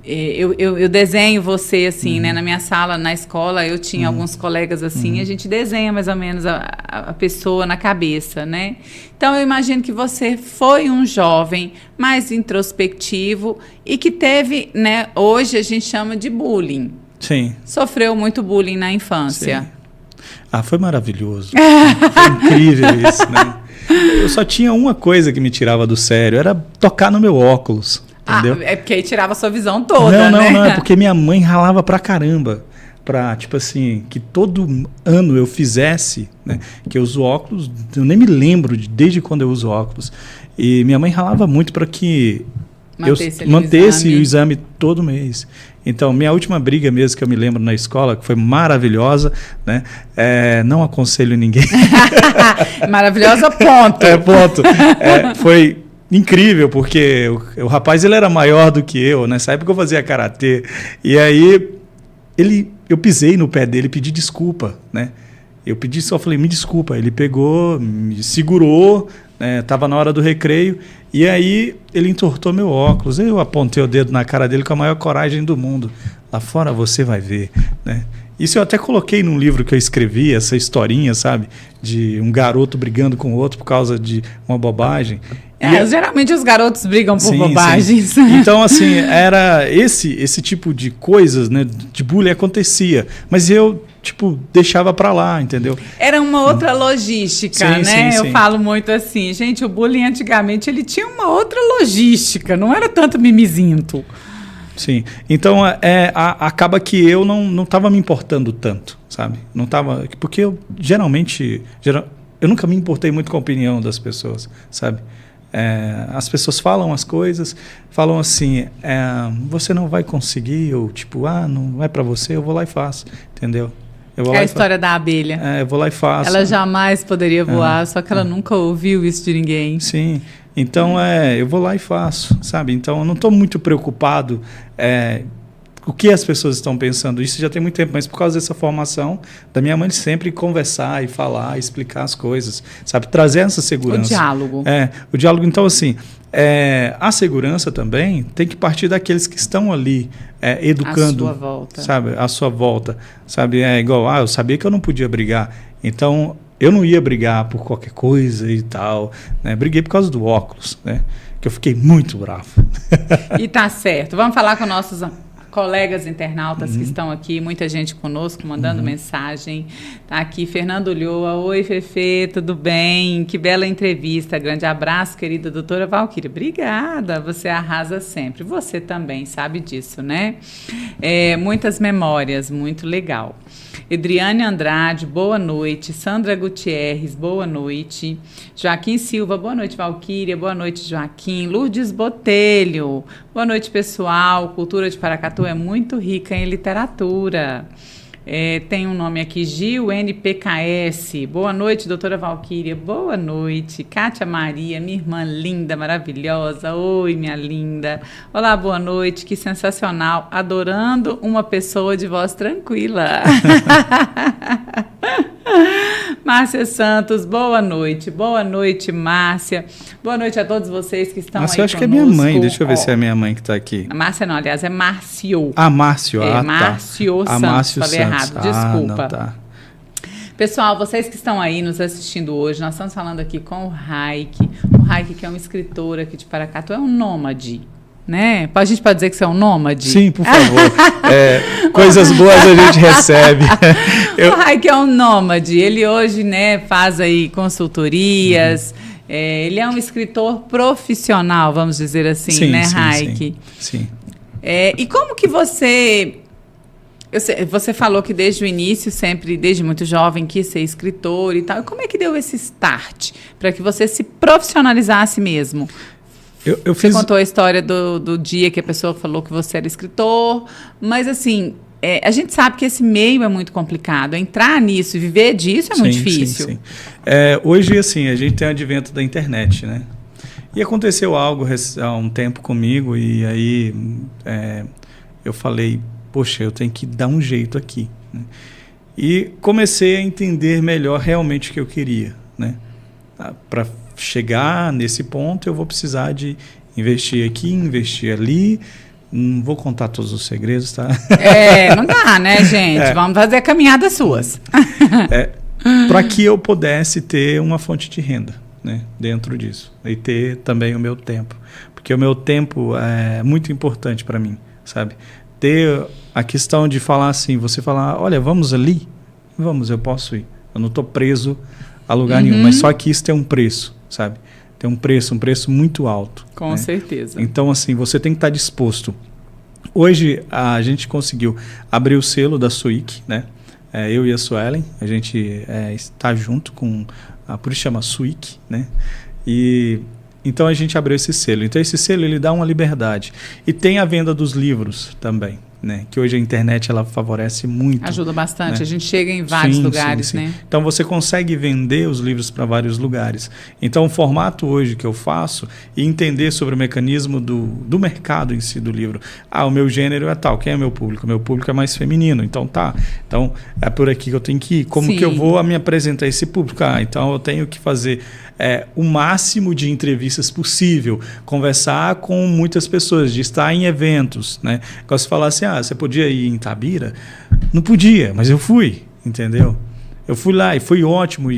Speaker 1: Eu desenho você assim, né? Na minha sala, na escola, eu tinha alguns colegas assim, a gente desenha mais ou menos a pessoa na cabeça, né? Então eu imagino que você foi um jovem mais introspectivo e que teve, né? Hoje a gente chama de bullying.
Speaker 2: Sim.
Speaker 1: Sofreu muito bullying na infância.
Speaker 2: Sim. Foi maravilhoso. Foi incrível isso, né? Eu só tinha uma coisa que me tirava do sério, era tocar no meu óculos. Entendeu?
Speaker 1: É porque aí tirava a sua visão toda, né?
Speaker 2: Não, é porque minha mãe ralava pra caramba. Pra, tipo assim, que todo ano eu fizesse, né? Que eu uso óculos, eu nem me lembro desde quando eu uso óculos. E minha mãe ralava muito para que manter-se o exame todo mês. Então, minha última briga mesmo que eu me lembro na escola, que foi maravilhosa, né? Não aconselho ninguém.
Speaker 1: Maravilhosa, ponto.
Speaker 2: Ponto. Foi incrível, porque o rapaz ele era maior do que eu. Nessa época eu fazia karatê. E aí eu pisei no pé dele e pedi desculpa, né? Só falei, me desculpa. Ele pegou, me segurou, estava na hora do recreio, e aí ele entortou meu óculos. Eu apontei o dedo na cara dele com a maior coragem do mundo. Lá fora você vai ver, né? Isso eu até coloquei num livro que eu escrevi, essa historinha, sabe? De um garoto brigando com o outro por causa de uma bobagem.
Speaker 1: Geralmente os garotos brigam por bobagens.
Speaker 2: Sim. Então, assim, era esse tipo de coisas, né? De bullying acontecia. Mas eu, deixava pra lá, entendeu?
Speaker 1: Era uma outra logística, né? Eu falo muito assim, gente, o bullying antigamente ele tinha uma outra logística, não era tanto mimizinto.
Speaker 2: Sim, então acaba que eu não estava me importando tanto, sabe? Não estava, porque eu eu nunca me importei muito com a opinião das pessoas, sabe? As pessoas falam as coisas, falam assim, você não vai conseguir, ou não é para você, eu vou lá e faço, entendeu?
Speaker 1: É a história da abelha.
Speaker 2: Eu vou lá e faço.
Speaker 1: Ela jamais poderia voar, só que ela nunca ouviu isso de ninguém.
Speaker 2: Sim. Então, eu vou lá e faço, sabe? Então, eu não estou muito preocupado o que as pessoas estão pensando. Isso já tem muito tempo, mas por causa dessa formação da minha mãe sempre conversar e falar, explicar as coisas, sabe? Trazer essa segurança.
Speaker 1: O diálogo.
Speaker 2: O diálogo. Então, assim, a segurança também tem que partir daqueles que estão ali educando.
Speaker 1: À sua volta.
Speaker 2: Sabe? À sua volta. Sabe? Igual, eu sabia que eu não podia brigar. Então, eu não ia brigar por qualquer coisa e tal, né? Briguei por causa do óculos, né? Que eu fiquei muito bravo.
Speaker 1: E tá certo. Vamos falar com nossos colegas internautas que estão aqui, muita gente conosco, mandando mensagem. Tá aqui Fernando Ulloa. Oi, Fefe, tudo bem? Que bela entrevista. Grande abraço, querida doutora Valquíria. Obrigada, você arrasa sempre. Você também sabe disso, né? Muitas memórias, muito legal. Edriane Andrade, boa noite. Sandra Gutierrez, boa noite. Joaquim Silva, boa noite, Valquíria. Boa noite, Joaquim. Lourdes Botelho, boa noite, pessoal. Cultura de Paracatu é muito rica em literatura. Tem um nome aqui, Gil NPKS. Boa noite, doutora Valquíria. Boa noite. Kátia Maria, minha irmã linda, maravilhosa. Oi, minha linda. Olá, boa noite. Que sensacional. Adorando uma pessoa de voz tranquila. Márcia Santos, boa noite. Boa noite, Márcia. Boa noite a todos vocês que estão
Speaker 2: Márcia,
Speaker 1: aí
Speaker 2: eu acho
Speaker 1: conosco.
Speaker 2: que é minha mãe. Deixa eu ver se é minha mãe que está aqui.
Speaker 1: A Márcia não, aliás, é Márcio.
Speaker 2: Márcio.
Speaker 1: Márcio
Speaker 2: tá.
Speaker 1: Santos,
Speaker 2: Márcio
Speaker 1: falei
Speaker 2: Santos.
Speaker 1: errado, desculpa.
Speaker 2: Não, tá.
Speaker 1: Pessoal, vocês que estão aí nos assistindo hoje, nós estamos falando aqui com o Raik. O Raik, que é um escritor aqui de Paracatu, é um nômade, né? A gente pode dizer que você é um nômade?
Speaker 2: Sim, por favor. Coisas boas a gente recebe.
Speaker 1: O Raik é um nômade. Ele hoje, né, faz aí consultorias. Ele é um escritor profissional, vamos dizer assim,
Speaker 2: sim,
Speaker 1: né,
Speaker 2: sim,
Speaker 1: Raik?
Speaker 2: Sim.
Speaker 1: E como que você falou que desde o início, sempre, desde muito jovem, quis ser escritor e tal. E como é que deu esse start para que você se profissionalizasse mesmo? Você contou a história do dia que a pessoa falou que você era escritor, mas assim, a gente sabe que esse meio é muito complicado. Entrar nisso e viver disso é muito difícil.
Speaker 2: Sim. Hoje, assim, a gente tem o advento da internet, né? E aconteceu algo há um tempo comigo e aí eu falei, poxa, eu tenho que dar um jeito aqui, né? E comecei a entender melhor realmente o que eu queria, né? Para chegar nesse ponto, eu vou precisar de investir aqui, investir ali. Não vou contar todos os segredos, tá?
Speaker 1: Não dá, né, gente? Vamos fazer caminhadas suas.
Speaker 2: Para que eu pudesse ter uma fonte de renda, né, dentro disso. E ter também o meu tempo. Porque o meu tempo é muito importante para mim, sabe? Ter a questão de falar assim, você falar, olha, vamos ali? Vamos, eu posso ir. Eu não estou preso a lugar nenhum, mas só que isso tem um preço, sabe? Tem um preço muito alto.
Speaker 1: Com certeza.
Speaker 2: Então, assim, você tem que estar disposto. Hoje, a gente conseguiu abrir o selo da Suic, né? Eu e a Suelen, a gente está junto com, por isso chama Suic, né? E Então a gente abriu esse selo. Então esse selo ele dá uma liberdade. E tem a venda dos livros também, né? Que hoje a internet ela favorece muito.
Speaker 1: Ajuda bastante.
Speaker 2: Né?
Speaker 1: A gente chega em vários lugares,
Speaker 2: sim.
Speaker 1: né?
Speaker 2: Então você consegue vender os livros para vários lugares. Então o formato hoje que eu faço e entender sobre o mecanismo do mercado em si do livro. O meu gênero é tal. Quem é meu público? Meu público é mais feminino. Então Então é por aqui que eu tenho que ir. Como que eu vou me apresentar a esse público? Então eu tenho que fazer o máximo de entrevistas possível, conversar com muitas pessoas, de estar em eventos, né? Gosto de falar assim, você podia ir em Itabira? Não podia, mas eu fui, entendeu? Eu fui lá e foi ótimo.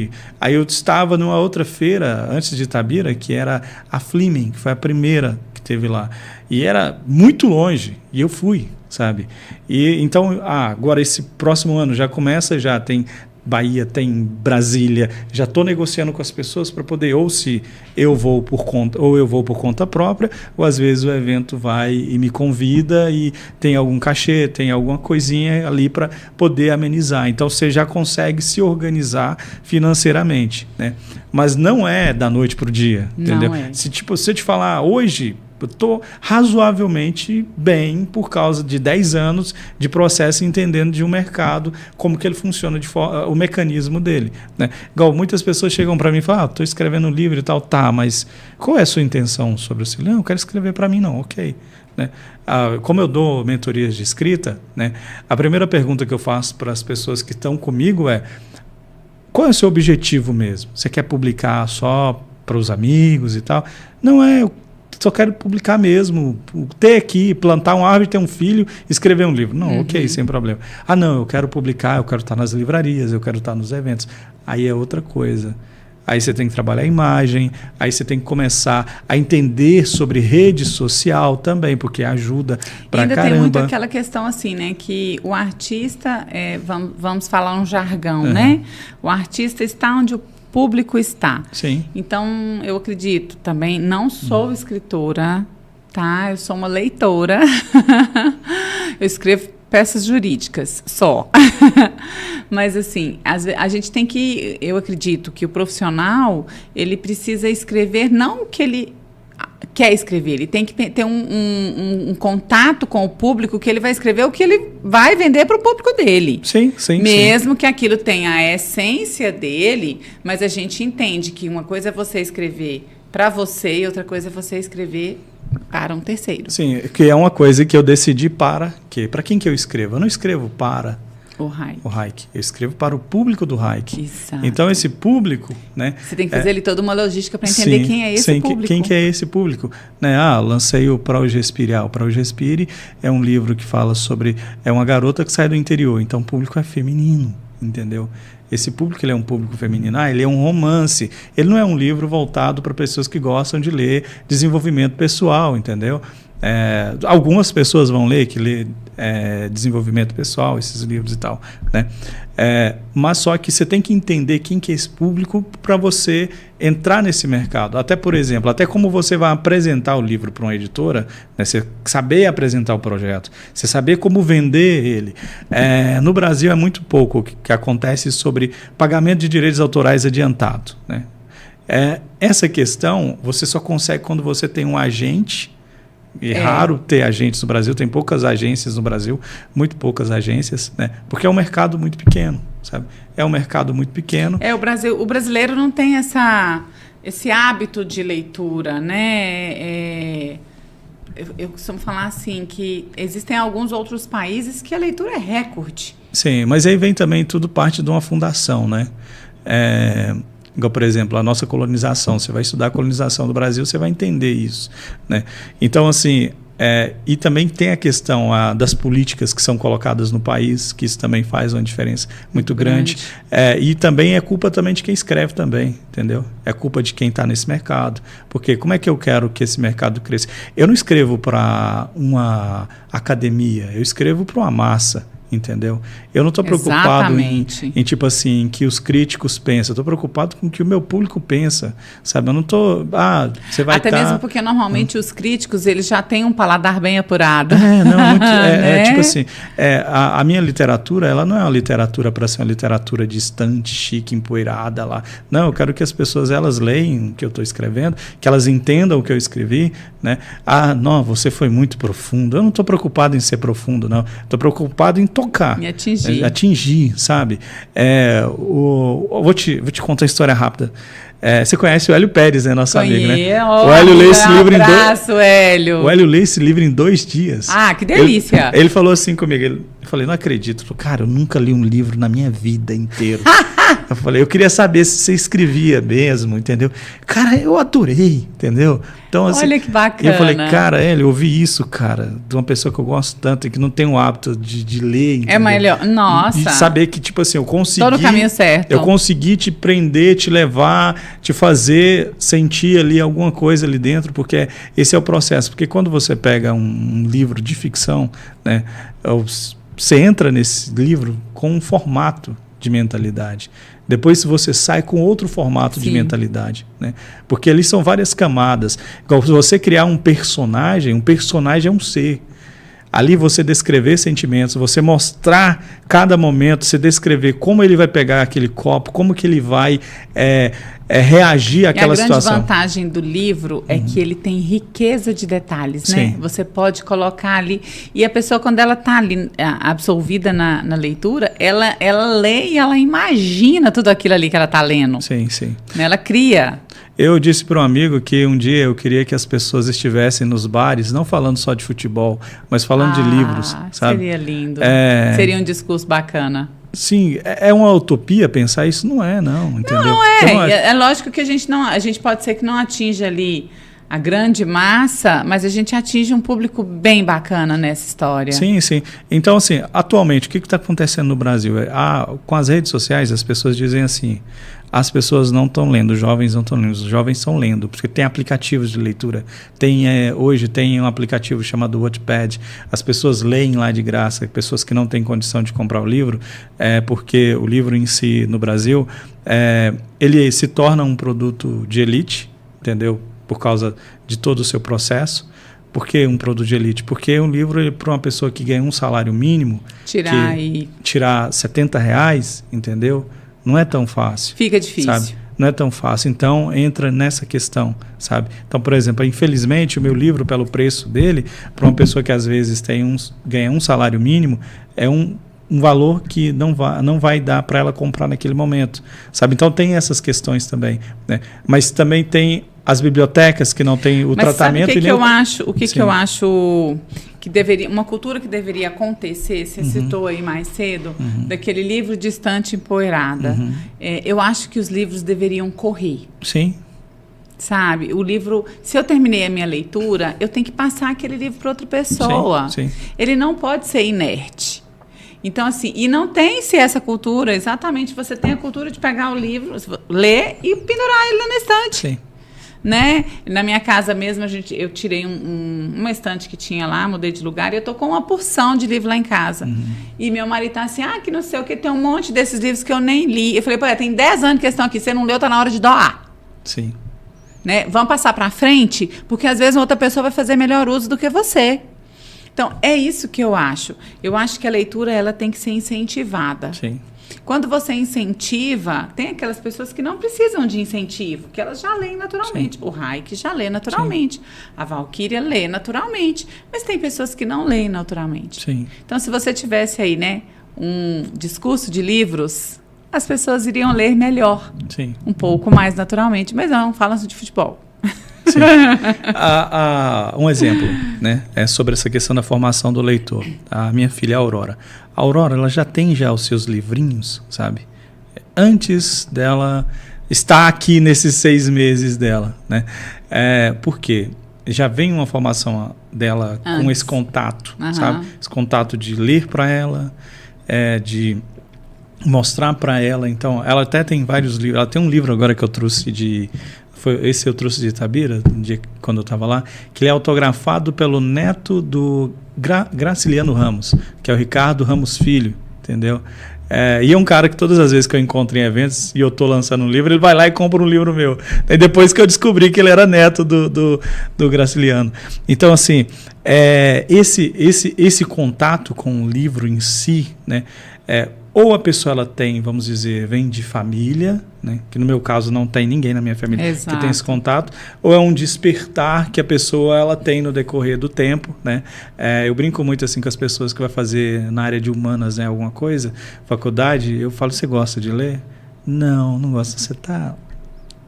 Speaker 2: Aí eu estava numa outra feira antes de Itabira, que era a Fleming, que foi a primeira que teve lá. E era muito longe, e eu fui, sabe? E então, agora esse próximo ano já começa, já tem Bahia, tem Brasília, já estou negociando com as pessoas para poder, ou se eu vou por conta, ou eu vou por conta própria, ou às vezes o evento vai e me convida e tem algum cachê, tem alguma coisinha ali para poder amenizar. Então você já consegue se organizar financeiramente, né? Mas não é da noite para o dia, entendeu? Se eu te falar hoje, eu estou razoavelmente bem por causa de 10 anos de processo entendendo de um mercado, como que ele funciona, o mecanismo dele, né? Igual muitas pessoas chegam para mim e falam, estou escrevendo um livro e tal, mas qual é a sua intenção sobre o livro? Não, eu quero escrever para mim não, ok. Né? Como eu dou mentorias de escrita, né, a primeira pergunta que eu faço para as pessoas que estão comigo é, qual é o seu objetivo mesmo? Você quer publicar só para os amigos e tal? Não é... Só quero publicar mesmo, ter aqui, plantar uma árvore, ter um filho, escrever um livro. Não, ok, sem problema. Não, eu quero publicar, eu quero estar nas livrarias, eu quero estar nos eventos. Aí é outra coisa. Aí você tem que trabalhar a imagem, aí você tem que começar a entender sobre rede social também, porque ajuda pra
Speaker 1: ainda
Speaker 2: caramba.
Speaker 1: Tem muito aquela questão assim, né, que o artista, vamos falar um jargão, né? O artista está onde o público está.
Speaker 2: Sim.
Speaker 1: Então, eu acredito também, não sou escritora, tá? Eu sou uma leitora. Eu escrevo peças jurídicas, só. Mas, assim, a gente tem que... Eu acredito que o profissional, ele precisa escrever não o que ele quer escrever. Ele tem que ter um contato com o público, que ele vai escrever o que ele vai vender para o público dele.
Speaker 2: Sim.
Speaker 1: Mesmo que aquilo tenha a essência dele, mas a gente entende que uma coisa é você escrever para você e outra coisa é você escrever para um terceiro.
Speaker 2: Sim, que é uma coisa que eu decidi para quem que eu escrevo? Eu não escrevo para o Hike. Eu escrevo para o público do Hike.
Speaker 1: Exato.
Speaker 2: Então, esse público, né?
Speaker 1: Você tem que fazer ali toda uma logística para entender quem é esse público.
Speaker 2: Quem que é esse público? Né? Lancei o Pra Hoje Respire. O Pra Hoje Respire é um livro que fala sobre... É uma garota que sai do interior. Então, o público é feminino, entendeu? Esse público, ele é um público feminino. Ele é um romance. Ele não é um livro voltado para pessoas que gostam de ler desenvolvimento pessoal, entendeu? Algumas pessoas vão ler, que lê desenvolvimento pessoal, esses livros e tal, né? Mas só que você tem que entender quem que é esse público para você entrar nesse mercado. Até, por exemplo, até como você vai apresentar o livro para uma editora, né? Você saber apresentar o projeto, você saber como vender ele. No Brasil é muito pouco que acontece sobre pagamento de direitos autorais adiantado, né? Essa questão você só consegue quando você tem um agente. É raro ter agentes no Brasil, tem poucas agências no Brasil, muito poucas agências, né? Porque é um mercado muito pequeno, sabe? É um mercado muito pequeno.
Speaker 1: O brasileiro não tem esse hábito de leitura, né? Eu costumo falar assim, que existem alguns outros países que a leitura é recorde.
Speaker 2: Sim, mas aí vem também tudo parte de uma fundação, né? Igual, por exemplo, a nossa colonização. Você vai estudar a colonização do Brasil, você vai entender isso, né? Então, assim, e também tem a questão das políticas que são colocadas no país, que isso também faz uma diferença muito grande. E também é culpa também de quem escreve também, entendeu? É culpa de quem está nesse mercado. Porque como é que eu quero que esse mercado cresça? Eu não escrevo para uma academia, eu escrevo para uma massa. entendeu? Eu não estou preocupado em tipo assim, que os críticos pensam. Eu estou preocupado com o que o meu público pensa, sabe? Eu não estou... você vai
Speaker 1: até mesmo porque normalmente os críticos, eles já têm um paladar bem apurado.
Speaker 2: Né? Tipo assim, a minha literatura, ela não é uma literatura para ser uma literatura distante, chique, empoeirada lá. Não, eu quero que as pessoas, elas leiam o que eu estou escrevendo, que elas entendam o que eu escrevi, né? Não, você foi muito profundo. Eu não estou preocupado em ser profundo, não. Estou preocupado em tocar.
Speaker 1: Me atingir.
Speaker 2: Atingir, sabe? Vou te contar uma história rápida. Você conhece o Hélio Pérez, né? Nosso amigo, né? O Hélio lê esse livro em 2
Speaker 1: Hélio.
Speaker 2: O Hélio lê esse livro em 2 dias.
Speaker 1: Que delícia!
Speaker 2: Ele falou assim comigo. Eu falei, não acredito. Ele falou, cara, eu nunca li um livro na minha vida inteira. Eu falei, eu queria saber se você escrevia mesmo, entendeu? Cara, eu adorei, entendeu? Então, assim,
Speaker 1: olha que bacana.
Speaker 2: Eu falei, cara, eu ouvi isso, cara, de uma pessoa que eu gosto tanto e que não tem o hábito de ler, entendeu?
Speaker 1: É melhor, nossa.
Speaker 2: E saber que, tipo assim, eu consegui...
Speaker 1: Todo o caminho certo.
Speaker 2: Eu consegui te prender, te levar, te fazer sentir ali alguma coisa ali dentro, porque esse é o processo. Porque quando você pega um livro de ficção, né, você entra nesse livro com um formato de mentalidade. Depois você sai com outro formato de mentalidade, né? Porque ali são várias camadas. Igual se você criar um personagem é um ser. Ali você descrever sentimentos, você mostrar cada momento, você descrever como ele vai pegar aquele copo, como que ele vai reagir àquela situação.
Speaker 1: A grande vantagem do livro é que ele tem riqueza de detalhes, né?
Speaker 2: Sim.
Speaker 1: Você pode colocar ali, e a pessoa, quando ela está ali absolvida na leitura, ela lê e ela imagina tudo aquilo ali que ela está lendo.
Speaker 2: Sim, sim.
Speaker 1: Ela cria.
Speaker 2: Eu disse para um amigo que um dia eu queria que as pessoas estivessem nos bares, não falando só de futebol, mas falando de livros, sabe?
Speaker 1: Seria lindo. Seria um discurso bacana.
Speaker 2: Sim, é uma utopia pensar isso? Não é, não, entendeu?
Speaker 1: Não é. É lógico que a gente pode ser que não atinja ali a grande massa, mas a gente atinge um público bem bacana nessa história.
Speaker 2: Sim, sim. Então, assim, atualmente, o que está acontecendo no Brasil? Com as redes sociais, as pessoas dizem assim, as pessoas não estão lendo, os jovens não estão lendo, os jovens estão lendo, porque tem aplicativos de leitura. Hoje tem um aplicativo chamado Wattpad, as pessoas leem lá de graça, pessoas que não têm condição de comprar o livro, porque o livro em si, no Brasil, ele se torna um produto de elite, entendeu? Por causa de todo o seu processo. Por que um produto de elite? Porque um livro, para uma pessoa que ganha um salário mínimo, tirar R$70, entendeu? Não é tão fácil.
Speaker 1: Fica difícil.
Speaker 2: Sabe? Não é tão fácil. Então, entra nessa questão, sabe? Então, por exemplo, infelizmente, o meu livro, pelo preço dele, para uma pessoa que às vezes ganha um salário mínimo, é um valor que não vai dar para ela comprar naquele momento, sabe? Então, tem essas questões também, né? Mas também tem as bibliotecas que não têm o tratamento...
Speaker 1: Sabe o que eu acho que deveria, uma cultura que deveria acontecer, você citou aí mais cedo, daquele livro de estante empoeirada. Eu acho que os livros deveriam correr.
Speaker 2: Sim.
Speaker 1: Sabe? O livro, se eu terminei a minha leitura, eu tenho que passar aquele livro para outra pessoa.
Speaker 2: Sim.
Speaker 1: Ele não pode ser inerte. Então, assim, e não tem-se essa cultura, exatamente, você tem a cultura de pegar o livro, ler e pendurar ele na estante.
Speaker 2: Sim.
Speaker 1: Né? Na minha casa mesmo, eu tirei uma estante que tinha lá, mudei de lugar, e eu tô com uma porção de livro lá em casa. E meu marido tá assim, que não sei o que, tem um monte desses livros que eu nem li. Eu falei, pô, tem 10 anos que estão aqui, você não leu, tá na hora de doar.
Speaker 2: Sim.
Speaker 1: Né? Vamos passar para frente, porque às vezes outra pessoa vai fazer melhor uso do que você. Então, é isso que eu acho. Eu acho que a leitura, ela tem que ser incentivada.
Speaker 2: Sim.
Speaker 1: Quando você incentiva, tem aquelas pessoas que não precisam de incentivo, que elas já leem naturalmente. Sim. O Raik já lê naturalmente. Sim. A Valquíria lê naturalmente. Mas tem pessoas que não leem naturalmente.
Speaker 2: Sim.
Speaker 1: Então, se você tivesse aí, né, um discurso de livros, as pessoas iriam ler melhor.
Speaker 2: Sim.
Speaker 1: Um pouco mais naturalmente. Mas não falam de futebol.
Speaker 2: Sim. Um exemplo, né, sobre essa questão da formação do leitor. A minha filha Aurora. A Aurora, ela já tem os seus livrinhos, sabe? Antes dela estar aqui nesses 6 meses dela, né? Por quê? Já vem uma formação dela com esse contato, sabe? Esse contato de ler para ela, de mostrar para ela. Então, ela até tem vários livros. Ela tem um livro agora que eu trouxe esse eu trouxe de Itabira, quando eu estava lá, que ele é autografado pelo neto do Graciliano Ramos, que é o Ricardo Ramos Filho, entendeu? E é um cara que todas as vezes que eu encontro em eventos e eu estou lançando um livro, ele vai lá e compra um livro meu. E depois que eu descobri que ele era neto do Graciliano. Então, assim, esse contato com o livro em si, né? Ou a pessoa ela tem, vamos dizer, vem de família, né? Que no meu caso não tem ninguém na minha família que tem esse contato, ou é um despertar que a pessoa ela tem no decorrer do tempo, né? Eu brinco muito assim com as pessoas que vai fazer na área de humanas, né, alguma coisa, faculdade, eu falo, você gosta de ler? Não gosto, você tá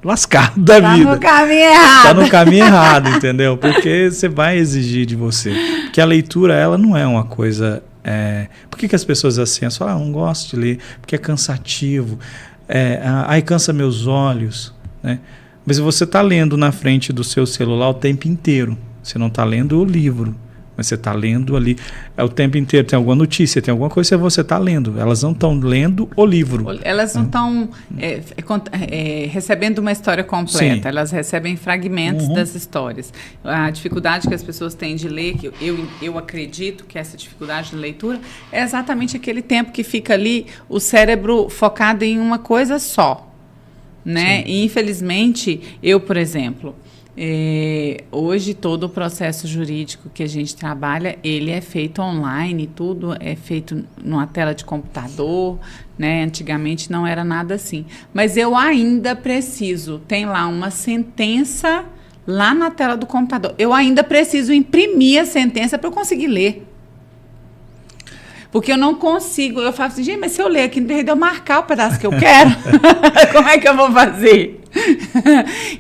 Speaker 2: lascado da vida. Tá no caminho errado. Tá no caminho errado, entendeu? Porque você vai exigir de você. Porque a leitura, ela não é uma coisa... Por que as pessoas assim, falam, não gosto de ler, porque é cansativo, cansa meus olhos, né? Mas você está lendo na frente do seu celular o tempo inteiro, você não está lendo o livro, mas você está lendo ali o tempo inteiro, tem alguma notícia, tem alguma coisa que você está lendo, elas não estão lendo o livro. Elas não estão
Speaker 1: recebendo uma história completa,
Speaker 2: Sim.
Speaker 1: Elas recebem fragmentos das histórias. A dificuldade que as pessoas têm de ler, que eu acredito que essa dificuldade de leitura é exatamente aquele tempo que fica ali o cérebro focado em uma coisa só, né? E infelizmente, eu, por exemplo... hoje todo o processo jurídico que a gente trabalha, ele é feito online, tudo é feito numa tela de computador, né? Antigamente não era nada assim. Mas eu ainda preciso, tem lá uma sentença lá na tela do computador, eu ainda preciso imprimir a sentença para eu conseguir ler. Porque eu não consigo, eu falo assim, gente, mas se eu ler aqui, de eu marcar o pedaço que eu quero, como é que eu vou fazer?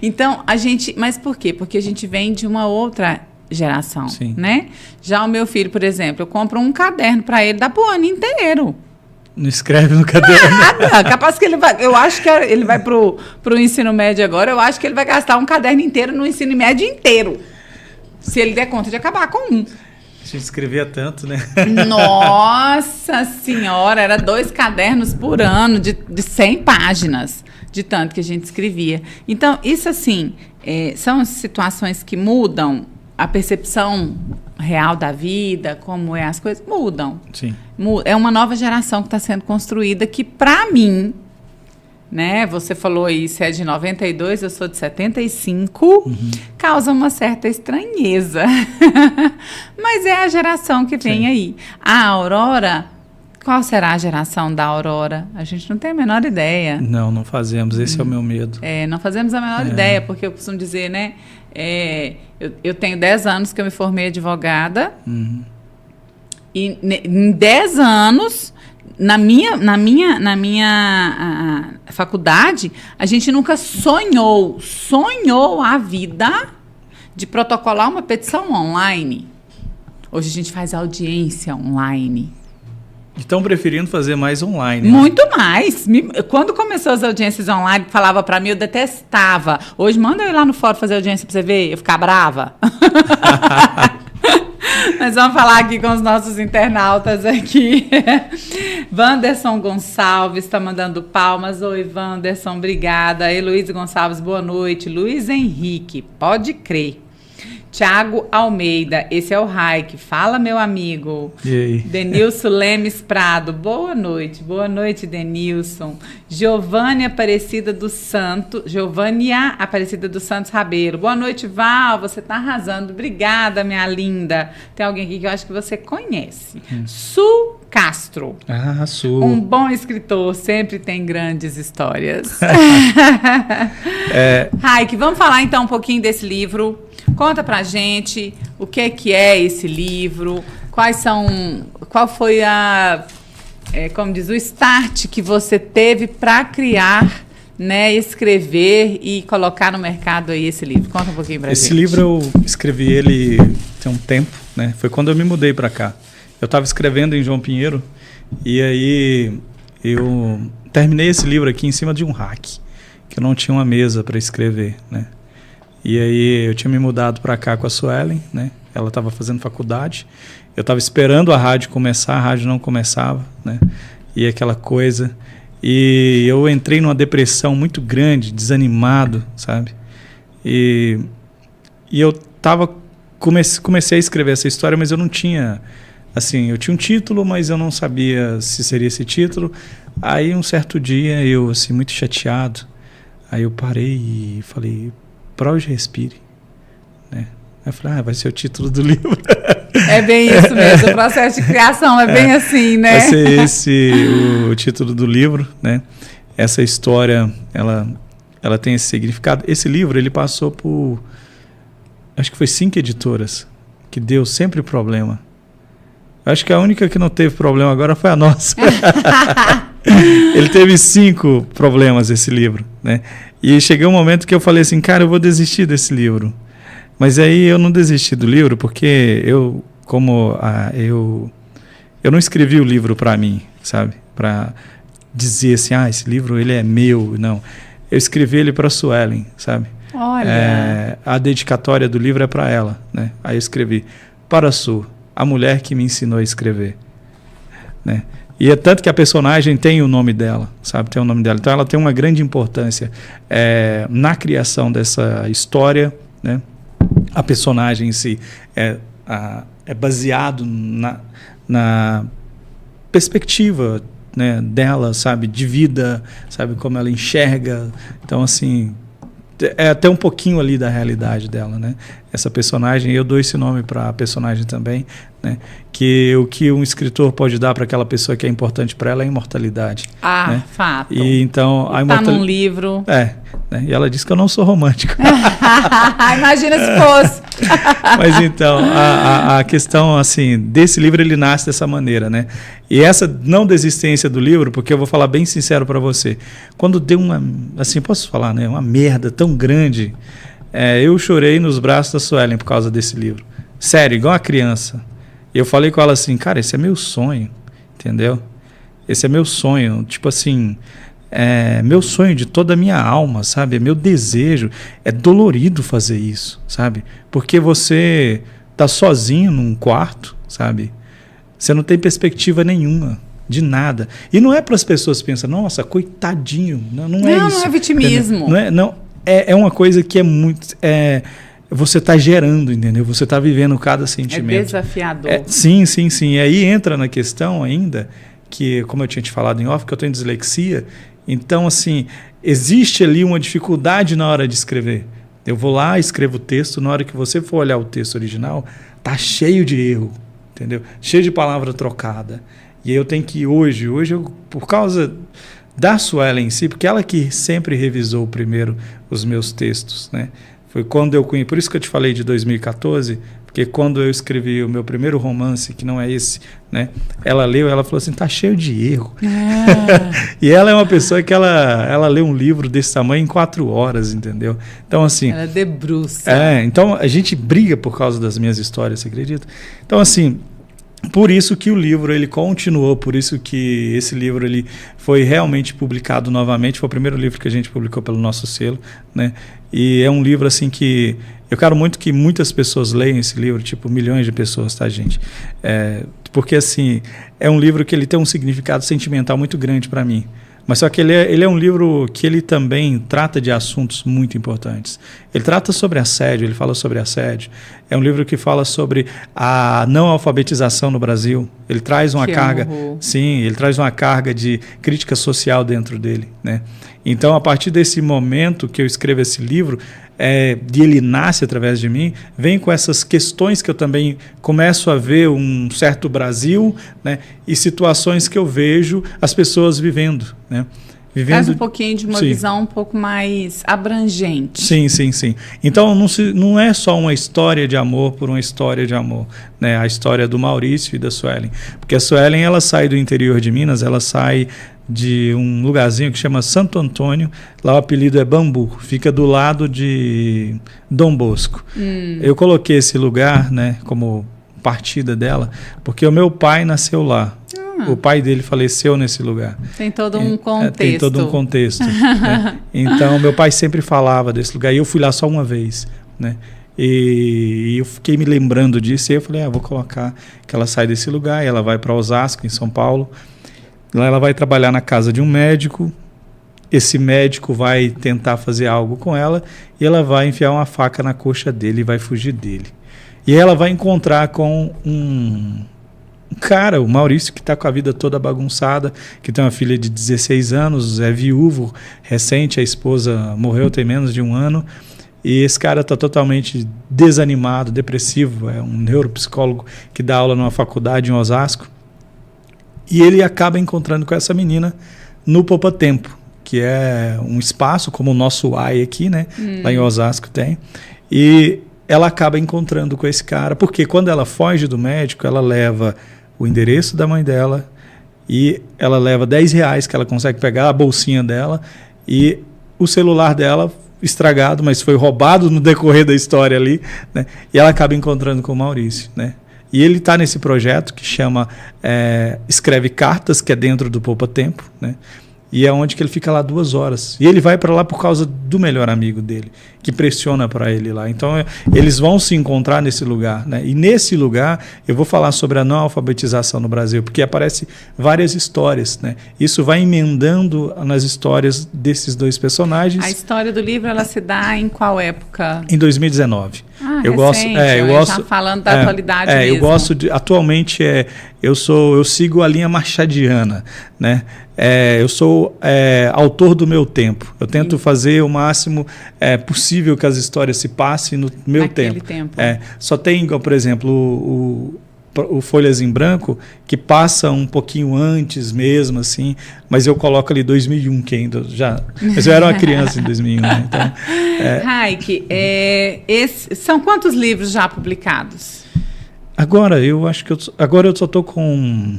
Speaker 1: Então, mas por quê? Porque a gente vem de uma outra geração,
Speaker 2: Sim.
Speaker 1: Né? Já o meu filho, por exemplo, eu compro um caderno para ele, dá pro ano inteiro.
Speaker 2: Não escreve no caderno.
Speaker 1: Nada, capaz que ele vai, eu acho que ele vai pro ensino médio agora, eu acho que ele vai gastar um caderno inteiro no ensino médio inteiro, se ele der conta de acabar com um.
Speaker 2: A gente escrevia tanto, né?
Speaker 1: Nossa Senhora, era 2 cadernos por ano de 100 páginas, de tanto que a gente escrevia. Então, isso assim, são situações que mudam a percepção real da vida, como as coisas, mudam.
Speaker 2: Sim.
Speaker 1: É uma nova geração que está sendo construída que, para mim, né, você falou aí, você é de 92, eu sou de 75, causa uma certa estranheza. Mas é a geração que vem aí. A Aurora, qual será a geração da Aurora? A gente não tem a menor ideia.
Speaker 2: Não fazemos, esse é o meu medo.
Speaker 1: Não fazemos a menor ideia, porque eu costumo dizer, né, eu tenho 10 anos que eu me formei advogada, e em 10 anos... Na minha faculdade, a gente nunca sonhou a vida de protocolar uma petição online. Hoje a gente faz audiência online.
Speaker 2: Estão preferindo fazer mais online.
Speaker 1: Muito mais. Quando começou as audiências online, falava para mim, eu detestava. Hoje, manda eu ir lá no fórum fazer audiência para você ver, eu ficar brava. Nós vamos falar aqui com os nossos internautas aqui. Wanderson Gonçalves está mandando palmas. Oi, Wanderson, obrigada. Heloísa Gonçalves, boa noite. Luiz Henrique, pode crer. Tiago Almeida, esse é o Raik. Fala, meu amigo.
Speaker 2: E aí?
Speaker 1: Denilson Lemes Prado, boa noite. Boa noite, Denilson. Giovânia Aparecida dos Santos Rabeiro. Boa noite, Val, você tá arrasando. Obrigada, minha linda. Tem alguém aqui que eu acho que você conhece. Su Castro.
Speaker 2: Su.
Speaker 1: Um bom escritor, sempre tem grandes histórias. Raik, vamos falar então um pouquinho desse livro. Conta pra gente o que é esse livro, qual foi o start que você teve para criar, né, escrever e colocar no mercado aí esse livro. Conta um pouquinho pra gente.
Speaker 2: Esse livro eu escrevi ele tem um tempo, né? Foi quando eu me mudei para cá. Eu estava escrevendo em João Pinheiro e aí eu terminei esse livro aqui em cima de um rack, que eu não tinha uma mesa para escrever, né? E aí eu tinha me mudado para cá com a Suelen, né? Ela estava fazendo faculdade. Eu estava esperando a rádio começar, a rádio não começava, né? E aquela coisa. E eu entrei numa depressão muito grande, desanimado, sabe? E eu comecei a escrever essa história, mas eu não tinha, assim, eu tinha um título, mas eu não sabia se seria esse título. Aí um certo dia, eu assim, muito chateado, aí eu parei e falei, para hoje respire, né? Aí eu falei, vai ser o título do livro.
Speaker 1: É bem isso mesmo, o processo de criação é bem assim, né?
Speaker 2: Vai ser esse o título do livro, né? Essa história, ela tem esse significado. Esse livro, ele passou por, acho que foi 5 editoras, que deu sempre problema. Acho que a única que não teve problema agora foi a nossa. Ele teve 5 problemas, esse livro, né? E chegou um momento que eu falei assim, cara, eu vou desistir desse livro. Mas aí eu não desisti do livro porque eu não escrevi o livro para mim, sabe? Para dizer assim, esse livro ele é meu, não. Eu escrevi ele para Suelen, sabe?
Speaker 1: Olha.
Speaker 2: A dedicatória do livro é para ela, né? Aí eu escrevi, para Su, a mulher que me ensinou a escrever, né? E é tanto que a personagem tem o nome dela, sabe? Tem o nome dela. Então ela tem uma grande importância na criação dessa história, né? A personagem em si é baseado na perspectiva, né, dela, sabe, de vida, sabe, como ela enxerga. Então, assim, é até um pouquinho ali da realidade dela, né? Essa personagem, eu dou esse nome para a personagem também, né? Que o que um escritor pode dar para aquela pessoa que é importante para ela é a imortalidade. Né?
Speaker 1: Fato.
Speaker 2: E então a
Speaker 1: tá num livro.
Speaker 2: Né? E ela disse que eu não sou romântico.
Speaker 1: Imagina se fosse.
Speaker 2: Mas então, a questão assim, desse livro, ele nasce dessa maneira, né? E essa não desistência do livro, porque eu vou falar bem sincero para você, quando deu uma, assim, posso falar, né? Uma merda tão grande, eu chorei nos braços da Suelen por causa desse livro. Sério, igual uma criança. Eu falei com ela assim, cara, esse é meu sonho, entendeu? Esse é meu sonho, tipo assim, meu sonho de toda a minha alma, sabe? É meu desejo. É dolorido fazer isso, sabe? Porque você tá sozinho num quarto, sabe? Você não tem perspectiva nenhuma de nada. E não é para as pessoas pensarem, nossa, coitadinho. Não é isso. Não é
Speaker 1: vitimismo.
Speaker 2: É uma coisa que é muito... você está gerando, entendeu? Você está vivendo cada sentimento.
Speaker 1: É desafiador.
Speaker 2: Sim. E aí entra na questão ainda, que, como eu tinha te falado em off, que eu tenho dislexia. Então, assim, existe ali uma dificuldade na hora de escrever. Eu vou lá, escrevo o texto, na hora que você for olhar o texto original, tá cheio de erro, entendeu? Cheio de palavra trocada. E aí eu tenho que hoje eu, por causa da Suelen em si, porque ela que sempre revisou primeiro os meus textos, né? Foi quando eu conheci, por isso que eu te falei de 2014, porque quando eu escrevi o meu primeiro romance, que não é esse, né? Ela leu, ela falou assim, tá cheio de erro. E ela é uma pessoa que ela lê um livro desse tamanho em 4 horas, entendeu? Então, assim...
Speaker 1: Ela debruça.
Speaker 2: Então, a gente briga por causa das minhas histórias, você acredita? Então, assim... Por isso que o livro ele continuou, por isso que esse livro ele foi realmente publicado novamente, foi o primeiro livro que a gente publicou pelo nosso selo, né? E é um livro assim que eu quero muito que muitas pessoas leiam esse livro, tipo milhões de pessoas, tá, gente? Porque assim, é um livro que ele tem um significado sentimental muito grande para mim. Mas só que ele é um livro que ele também trata de assuntos muito importantes. Ele trata sobre assédio, ele fala sobre assédio. É um livro que fala sobre a não alfabetização no Brasil. Ele traz uma carga, sim, ele traz uma carga de crítica social dentro dele, né? Então, a partir desse momento que eu escrevo esse livro, e ele nasce através de mim, vem com essas questões que eu também começo a ver um certo Brasil, né, e situações que eu vejo as pessoas vivendo, né?
Speaker 1: Traz um pouquinho de uma visão um pouco mais abrangente.
Speaker 2: Sim. Então, não é só uma história de amor por uma história de amor, né? A história do Maurício e da Suelen. Porque a Suelen, ela sai do interior de Minas, ela sai de um lugarzinho que chama Santo Antônio, lá o apelido é Bambu, fica do lado de Dom Bosco. Eu coloquei esse lugar, né, como partida dela, porque o meu pai nasceu lá. O pai dele faleceu nesse lugar.
Speaker 1: Tem todo um contexto.
Speaker 2: Tem todo um contexto. Né? Então, meu pai sempre falava desse lugar. E eu fui lá só uma vez. Né? E eu fiquei me lembrando disso. E eu falei, vou colocar que ela sai desse lugar. E ela vai para Osasco, em São Paulo. Lá ela vai trabalhar na casa de um médico. esse médico vai tentar fazer algo com ela e ela vai enfiar uma faca na coxa dele e vai fugir dele. E ela vai encontrar com um cara, o Maurício, que está com a vida toda bagunçada, que tem uma filha de 16 anos, é viúvo, recente, a esposa morreu tem menos de 1 ano, e esse cara está totalmente desanimado, depressivo, é um neuropsicólogo que dá aula numa faculdade em Osasco, e ele acaba encontrando com essa menina no Poupa Tempo, que é um espaço como o nosso AI aqui, né? Lá em Osasco tem. E ela acaba encontrando com esse cara, porque quando ela foge do médico, ela leva o endereço da mãe dela e ela leva R$10 que ela consegue pegar, a bolsinha dela, e o celular dela estragado, mas foi roubado no decorrer da história ali, né? E ela acaba encontrando com o Maurício, né? E ele está nesse projeto que chama Escreve Cartas, que é dentro do Poupa Tempo, né? E é onde que ele fica lá 2 horas. E ele vai para lá por causa do melhor amigo dele, que pressiona para ele lá. Então, eles vão se encontrar nesse lugar, né? E nesse lugar, eu vou falar sobre a não alfabetização no Brasil, porque aparece várias histórias, né? Isso vai emendando nas histórias desses 2 personagens.
Speaker 1: A história do livro, ela se dá em qual época?
Speaker 2: Em 2019.
Speaker 1: Eu
Speaker 2: recente,
Speaker 1: gosto, já falando da atualidade mesmo.
Speaker 2: Eu gosto de, atualmente, eu sigo a linha machadiana, né? Eu sou autor do meu tempo. Eu tento fazer o máximo possível que as histórias se passem no meu
Speaker 1: Naquele
Speaker 2: tempo. Só tem, por exemplo, o Folhas em Branco, que passa um pouquinho antes mesmo, assim, mas eu coloco ali 2001, que ainda já... Mas eu era uma criança em 2001, né? Então,
Speaker 1: Raik, são quantos livros já publicados?
Speaker 2: Agora, eu acho que agora eu só estou com...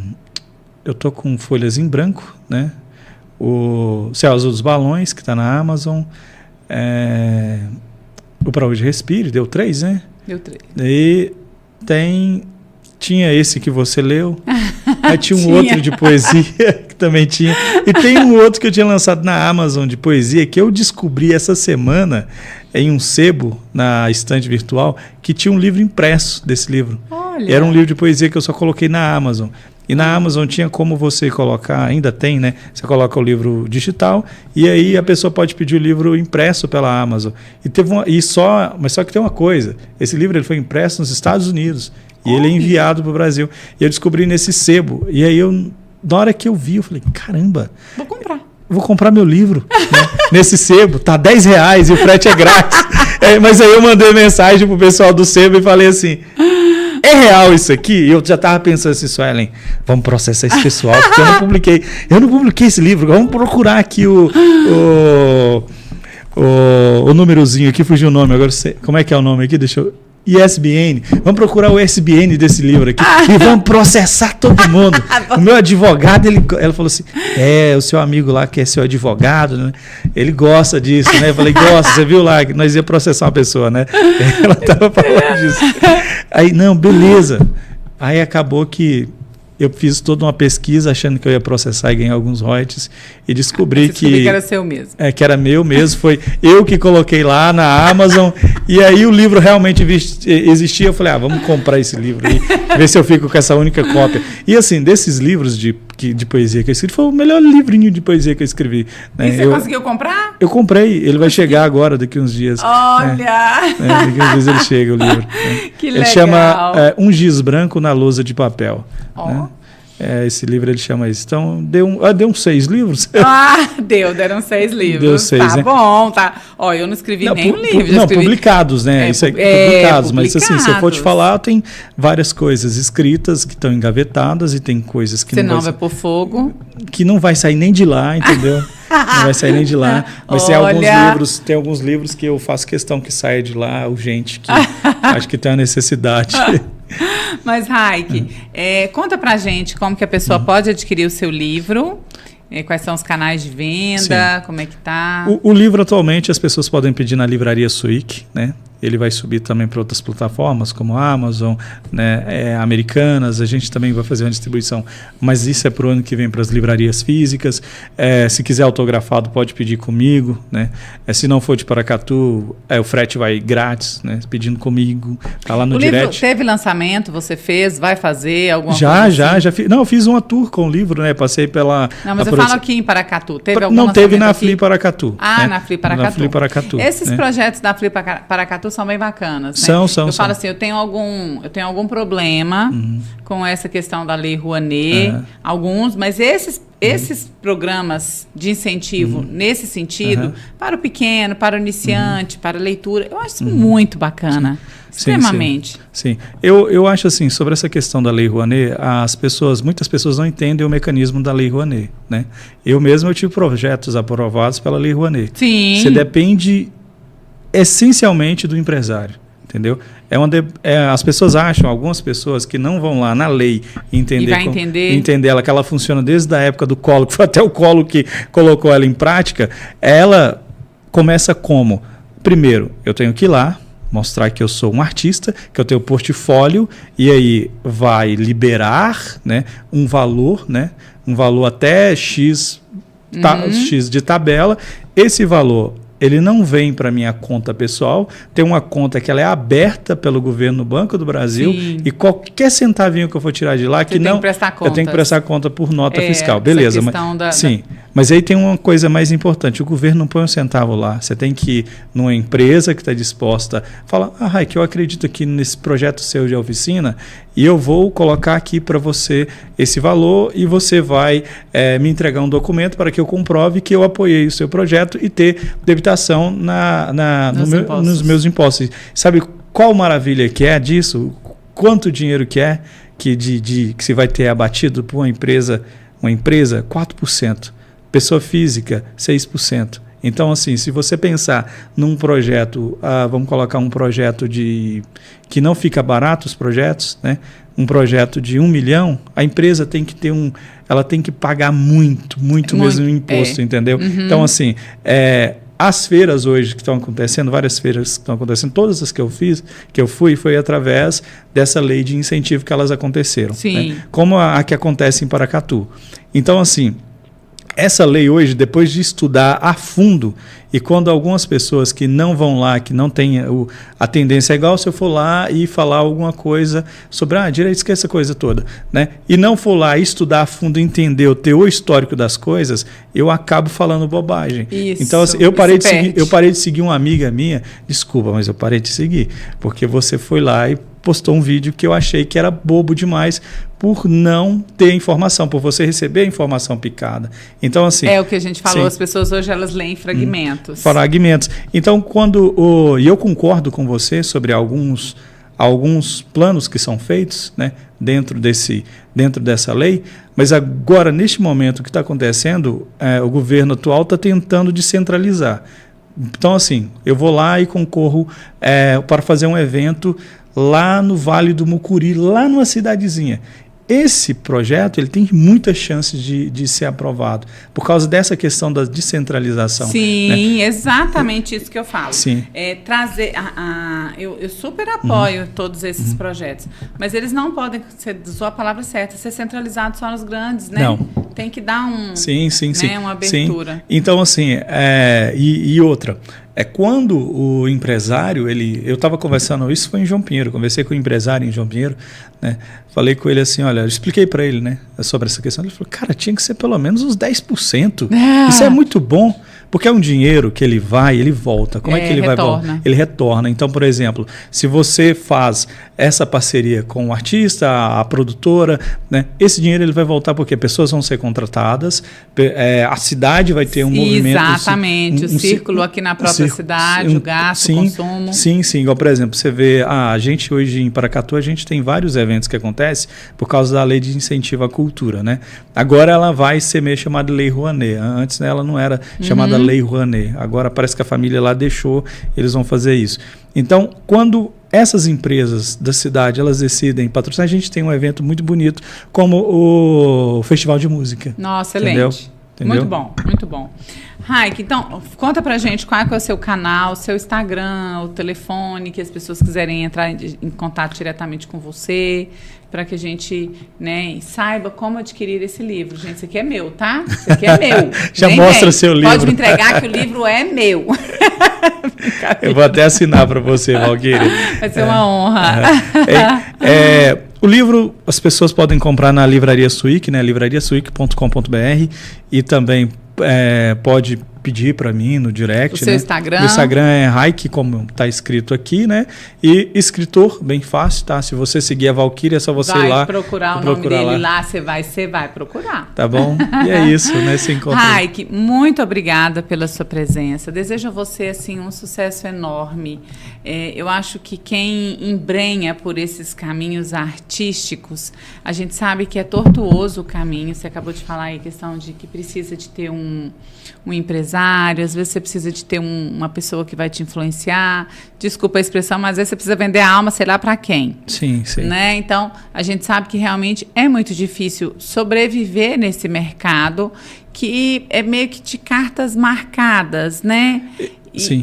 Speaker 2: Eu estou com Folhas em Branco, né? O Céu Azul dos Balões, que está na Amazon. O Pra Hoje Respire, deu 3, né?
Speaker 1: Deu 3.
Speaker 2: E tinha esse que você leu. Aí tinha um outro de poesia que também tinha. E tem um outro que eu tinha lançado na Amazon de poesia, que eu descobri essa semana em um sebo, na estante virtual, que tinha um livro impresso desse livro.
Speaker 1: Olha.
Speaker 2: Era um livro de poesia que eu só coloquei na Amazon. E na Amazon tinha como você colocar, ainda tem, né? Você coloca o livro digital e aí a pessoa pode pedir o livro impresso pela Amazon. Mas só que tem uma coisa, esse livro ele foi impresso nos Estados Unidos e ele é enviado para o Brasil. E eu descobri nesse sebo. E aí na hora que eu vi, eu falei, caramba, vou comprar meu livro, né? Nesse sebo, tá R$10 e o frete é grátis. Mas aí eu mandei mensagem pro pessoal do sebo e falei assim... É real isso aqui? E eu já estava pensando assim, Suelen, vamos processar esse pessoal, porque eu não publiquei esse livro, vamos procurar aqui o númerozinho aqui, fugiu o nome, agora como é que é o nome aqui? Deixa eu... ISBN, vamos procurar o ISBN desse livro aqui e vamos processar todo mundo. O meu advogado, ela falou assim, o seu amigo lá que é seu advogado, né? Ele gosta disso, né? Eu falei, gosta, você viu lá que nós ia processar uma pessoa, né? Ela estava falando disso. Aí, não, beleza. Aí acabou que eu fiz toda uma pesquisa achando que eu ia processar e ganhar alguns royalties e descobri que
Speaker 1: era seu mesmo.
Speaker 2: Que era meu mesmo, foi eu que coloquei lá na Amazon e aí o livro realmente existia, eu falei, vamos comprar esse livro aí, ver se eu fico com essa única cópia. E assim, desses livros de poesia que eu escrevi, foi o melhor livrinho de poesia que eu escrevi. Né?
Speaker 1: E você conseguiu comprar?
Speaker 2: Eu comprei, ele vai chegar agora, daqui uns dias.
Speaker 1: Olha!
Speaker 2: Daqui uns dias ele chega, o livro.
Speaker 1: Que
Speaker 2: ele
Speaker 1: legal!
Speaker 2: Chama Um Giz Branco na Lousa de Papel. Né? Esse livro ele chama isso. Então, deu uns 6 livros.
Speaker 1: Deram 6 livros.
Speaker 2: Deu 6,
Speaker 1: tá, né? Bom, tá. Eu não escrevi nenhum livro.
Speaker 2: Não, publicados, né? Isso publicados. Mas assim, se eu for te falar, tem várias coisas escritas que estão engavetadas e tem coisas que
Speaker 1: não vai pôr fogo.
Speaker 2: Que não vai sair nem de lá, entendeu? Não vai sair nem de lá. Mas tem alguns livros que eu faço questão que saia de lá urgente, que acho que tem a necessidade.
Speaker 1: Mas, Raik, conta pra gente como que a pessoa pode adquirir o seu livro, quais são os canais de venda, como é que tá?
Speaker 2: O livro, atualmente, as pessoas podem pedir na Livraria Suíque, né? ele vai subir também para outras plataformas, como a Amazon, né, Americanas. A gente também vai fazer uma distribuição, mas isso é para o ano que vem para as livrarias físicas. Se quiser autografado, pode pedir comigo, né? Se não for de Paracatu, o frete vai grátis, né? Pedindo comigo, tá lá no direct.
Speaker 1: Livro teve lançamento, você fez, vai fazer alguma
Speaker 2: coisa
Speaker 1: assim?
Speaker 2: Já fiz. Não, eu fiz uma tour com o livro, né? Passei pela...
Speaker 1: Não, mas eu falo aqui em Paracatu. Teve algum
Speaker 2: Não, teve na
Speaker 1: aqui?
Speaker 2: Fli Paracatu.
Speaker 1: Ah, né? Na Fli Paracatu.
Speaker 2: Na Fli Paracatu.
Speaker 1: Esses projetos da Fli Paracatu são bem bacanas, né? Eu falo assim, eu tenho algum problema com essa questão da Lei Rouanet, alguns, mas esses programas de incentivo nesse sentido, para o pequeno, para o iniciante, para a leitura, eu acho isso muito bacana. Extremamente.
Speaker 2: Sim. Eu acho assim, sobre essa questão da Lei Rouanet, muitas pessoas não entendem o mecanismo da Lei Rouanet, né? Eu tive projetos aprovados pela Lei Rouanet.
Speaker 1: Sim.
Speaker 2: Você depende essencialmente do empresário, entendeu? As pessoas acham, algumas pessoas que não vão lá na lei entender ela, que ela funciona desde a época do Collor, que foi até o Collor que colocou ela em prática. Ela começa como? Primeiro, eu tenho que ir lá, mostrar que eu sou um artista, que eu tenho portfólio, e aí vai liberar, né, um valor até X de tabela. Esse valor, ele não vem para minha conta pessoal, tem uma conta que ela é aberta pelo governo no Banco do Brasil. Sim. E qualquer centavinho que eu for tirar de lá, eu tenho que prestar conta por nota fiscal. Beleza, mas aí tem uma coisa mais importante, o governo não põe um centavo lá, você tem que ir numa empresa que está disposta a falar, Raik, eu acredito aqui nesse projeto seu de oficina e eu vou colocar aqui para você esse valor e você vai me entregar um documento para que eu comprove que eu apoiei o seu projeto e ter debitação nos meus impostos. Sabe qual maravilha que é disso? Quanto dinheiro que é que se vai ter abatido por uma empresa 4%. Pessoa física, 6%. Então, assim, se você pensar num projeto, vamos colocar um projeto que não fica barato os projetos, né? Um projeto de 1 milhão, a empresa tem que ter ela tem que pagar muito mesmo imposto, entendeu? Então, assim, as feiras hoje que estão acontecendo, várias feiras que estão acontecendo, todas as que eu fui, foi através dessa lei de incentivo que elas aconteceram.
Speaker 1: Sim.
Speaker 2: Né? Como a que acontece em Paracatu. Então, assim, essa lei hoje, depois de estudar a fundo, e quando algumas pessoas que não vão lá, que não têm a tendência, é igual se eu for lá e falar alguma coisa sobre direito, esquece essa coisa toda, né? E não for lá estudar a fundo, entender o teor histórico das coisas, eu acabo falando bobagem.
Speaker 1: Isso,
Speaker 2: então, assim, eu parei de seguir uma amiga minha, desculpa, mas eu parei de seguir, porque você foi lá e postou um vídeo que eu achei que era bobo demais por não ter informação, por você receber a informação picada. Então, assim...
Speaker 1: É o que a gente falou, as pessoas hoje elas leem fragmentos.
Speaker 2: Fragmentos. Então, e eu concordo com você sobre alguns planos que são feitos, né, dentro dessa lei, mas agora, neste momento, o que está acontecendo, o governo atual está tentando descentralizar. Então, assim, eu vou lá e concorro para fazer um evento lá no Vale do Mucuri, lá numa cidadezinha. Esse projeto ele tem muitas chances de ser aprovado por causa dessa questão da descentralização.
Speaker 1: Sim, né? Exatamente isso que eu falo.
Speaker 2: Sim.
Speaker 1: Trazer eu super apoio todos esses projetos, mas eles não podem, você usou a palavra certa, ser centralizados só nos grandes, né?
Speaker 2: Não.
Speaker 1: Tem que dar
Speaker 2: sim.
Speaker 1: Uma abertura.
Speaker 2: Sim. Então, assim, e outra... quando o empresário, eu estava conversando, isso foi em João Pinheiro, conversei com o empresário em João Pinheiro, né? Falei com ele assim, olha, eu expliquei para ele, né, sobre essa questão. Ele falou, cara, tinha que ser pelo menos uns 10%. Isso é muito bom, porque é um dinheiro que ele volta. Como é que ele vai voltar? Ele retorna. Então, por exemplo, se você faz essa parceria com o artista, a produtora, né, esse dinheiro ele vai voltar porque pessoas vão ser contratadas, a cidade vai ter um movimento...
Speaker 1: Exatamente, o círculo aqui na própria cidade, o gasto, o consumo.
Speaker 2: Sim. Igual, por exemplo, você vê, a gente hoje em Paracatu, a gente tem vários eventos que acontecem por causa da lei de incentivo à cultura, né? Agora ela vai ser meio chamada Lei Rouanet. Antes, né, ela não era chamada Lei Rouanet. Agora parece que a família lá deixou, eles vão fazer isso. Então, quando essas empresas da cidade, elas decidem patrocinar, a gente tem um evento muito bonito como o Festival de Música.
Speaker 1: Nossa, excelente.
Speaker 2: Entendeu?
Speaker 1: Muito bom. Raik, então, conta pra gente qual é o seu canal, seu Instagram, o telefone, que as pessoas quiserem entrar em contato diretamente com você, para que a gente, né, saiba como adquirir esse livro. Gente, isso aqui é meu, tá? Isso aqui é meu.
Speaker 2: Já mostra o seu livro.
Speaker 1: Pode me entregar que o livro é meu.
Speaker 2: Eu vou até assinar para você, Valquíria.
Speaker 1: Vai ser uma honra.
Speaker 2: O livro as pessoas podem comprar na Livraria Suíque, né? livrariasuique.com.br, e também pode pedir para mim no direct.
Speaker 1: O seu Instagram.
Speaker 2: Meu Instagram é Raik, como está escrito aqui, né? E escritor, bem fácil, tá? Se você seguir a Valquíria, é só você ir lá.
Speaker 1: Procurar o nome dele lá, você vai procurar.
Speaker 2: Tá bom? E é isso, né? Se encontra.
Speaker 1: Raik, muito obrigada pela sua presença. Desejo a você, assim, um sucesso enorme. Eu acho que quem embrenha por esses caminhos artísticos, a gente sabe que é tortuoso o caminho. Você acabou de falar aí a questão de que precisa de ter um empresário, às vezes você precisa de ter uma pessoa que vai te influenciar. Desculpa a expressão, mas às vezes você precisa vender a alma, sei lá para quem.
Speaker 2: Sim, sim.
Speaker 1: Né? Então, a gente sabe que realmente é muito difícil sobreviver nesse mercado que é meio que de cartas marcadas, né?
Speaker 2: Sim.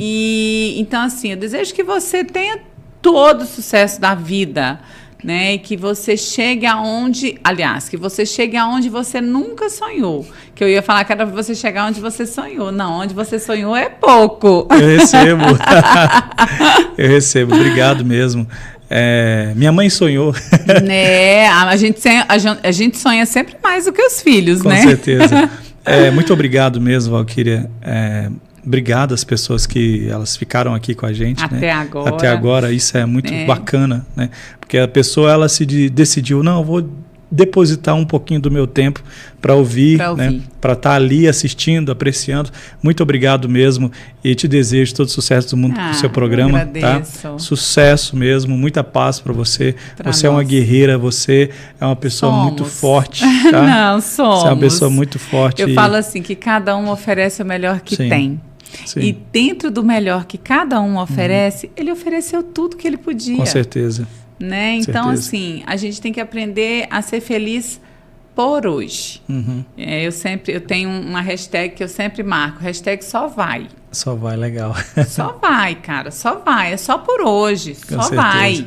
Speaker 1: Então, assim, eu desejo que você tenha todo o sucesso da vida, né? E que você chegue aonde, aliás, que você chegue aonde você nunca sonhou. Que eu ia falar que era para você chegar onde você sonhou. Não, onde você sonhou é pouco.
Speaker 2: Eu recebo. Eu recebo. Obrigado mesmo. Minha mãe sonhou.
Speaker 1: Né? A gente sonha sempre mais do que os filhos,
Speaker 2: Com
Speaker 1: né?
Speaker 2: Com certeza. Muito obrigado mesmo, Valquíria. Obrigado às pessoas que elas ficaram aqui com a gente.
Speaker 1: Até agora.
Speaker 2: Até agora, isso é muito bacana, né? Porque a pessoa, ela decidiu, não, eu vou depositar um pouquinho do meu tempo para ouvir, né? Para estar ali assistindo, apreciando. Muito obrigado mesmo e te desejo todo o sucesso do mundo pro seu programa.
Speaker 1: Agradeço.
Speaker 2: Tá? Sucesso mesmo, muita paz para você. Você é uma guerreira, você é uma pessoa muito forte. Tá?
Speaker 1: Não, somos.
Speaker 2: Você é uma pessoa muito forte.
Speaker 1: Eu falo assim, que cada um oferece o melhor que tem.
Speaker 2: Sim.
Speaker 1: E dentro do melhor que cada um oferece, ele ofereceu tudo que ele podia.
Speaker 2: Com certeza.
Speaker 1: Né? Então, assim, a gente tem que aprender a ser feliz por hoje.
Speaker 2: Uhum.
Speaker 1: Eu tenho uma hashtag que eu sempre marco, hashtag só vai.
Speaker 2: Só vai, legal.
Speaker 1: Só vai, cara, só vai. É só por hoje,
Speaker 2: Com
Speaker 1: só
Speaker 2: certeza.
Speaker 1: vai.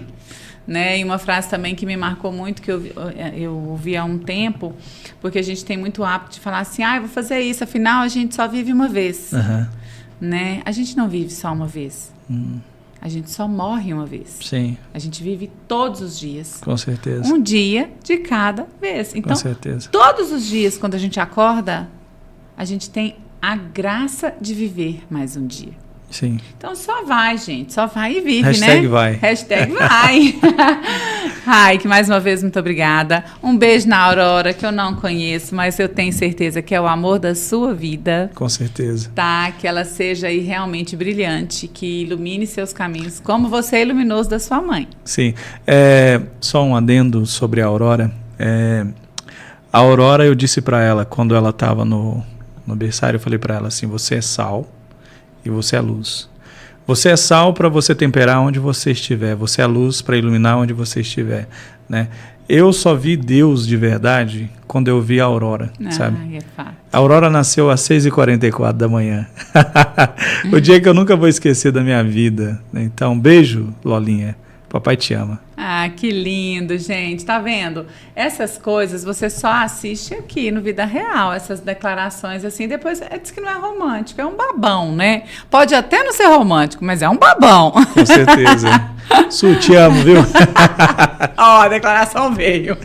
Speaker 1: Né? E uma frase também que me marcou muito, que eu ouvi há um tempo, porque a gente tem muito hábito de falar assim, eu vou fazer isso, afinal a gente só vive uma vez.
Speaker 2: Uhum.
Speaker 1: Né? A gente não vive só uma vez. A gente só morre uma vez.
Speaker 2: Sim.
Speaker 1: A gente vive todos os dias.
Speaker 2: Com certeza.
Speaker 1: Um dia de cada vez. Então,
Speaker 2: com certeza.
Speaker 1: Todos os dias, quando a gente acorda, a gente tem a graça de viver mais um dia.
Speaker 2: Sim.
Speaker 1: Então, só vai, gente. Só vai e vive,
Speaker 2: hashtag
Speaker 1: né?
Speaker 2: Vai.
Speaker 1: Hashtag vai. Raik, mais uma vez, muito obrigada. Um beijo na Aurora, que eu não conheço, mas eu tenho certeza que é o amor da sua vida.
Speaker 2: Com certeza.
Speaker 1: Tá? Que ela seja aí realmente brilhante, que ilumine seus caminhos, como você iluminou os da sua mãe.
Speaker 2: Sim. Só um adendo sobre a Aurora. A Aurora, eu disse para ela, quando ela estava no berçário, eu falei para ela assim, você é sal e você é luz. Você é sal para você temperar onde você estiver. Você é luz para iluminar onde você estiver, né? Eu só vi Deus de verdade quando eu vi a Aurora, sabe?
Speaker 1: É fato.
Speaker 2: A Aurora nasceu às 6h44 da manhã. O dia que eu nunca vou esquecer da minha vida. Então, beijo, Lolinha. Papai te ama.
Speaker 1: Que lindo, gente. Tá vendo? Essas coisas você só assiste aqui no Vida Real, essas declarações assim. Depois diz que não é romântico, é um babão, né? Pode até não ser romântico, mas é um babão.
Speaker 2: Com certeza. Su, te amo, viu?
Speaker 1: A declaração veio.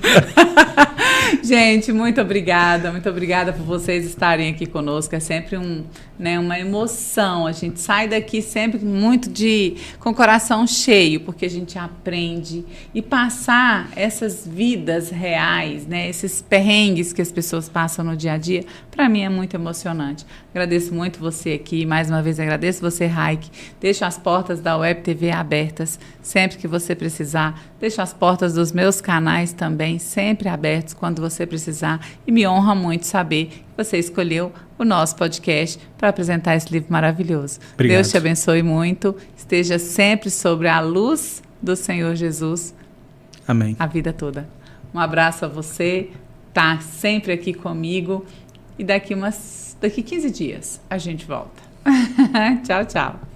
Speaker 1: Gente, muito obrigada por vocês estarem aqui conosco. É sempre uma emoção. A gente sai daqui sempre com o coração cheio, porque a gente aprende e passar essas vidas reais, né? Esses perrengues que as pessoas passam no dia a dia, para mim é muito emocionante. Agradeço muito você aqui, mais uma vez agradeço você, Raik. Deixo as portas da Web TV abertas sempre que você precisar. Deixo as portas dos meus canais também sempre abertos quando você precisar. E me honra muito saber que você escolheu o nosso podcast para apresentar esse livro maravilhoso.
Speaker 2: Obrigado.
Speaker 1: Deus te abençoe muito. Esteja sempre sobre a luz do Senhor Jesus.
Speaker 2: Amém.
Speaker 1: A vida toda. Um abraço a você. Tá sempre aqui comigo. e daqui 15 dias a gente volta. Tchau, tchau.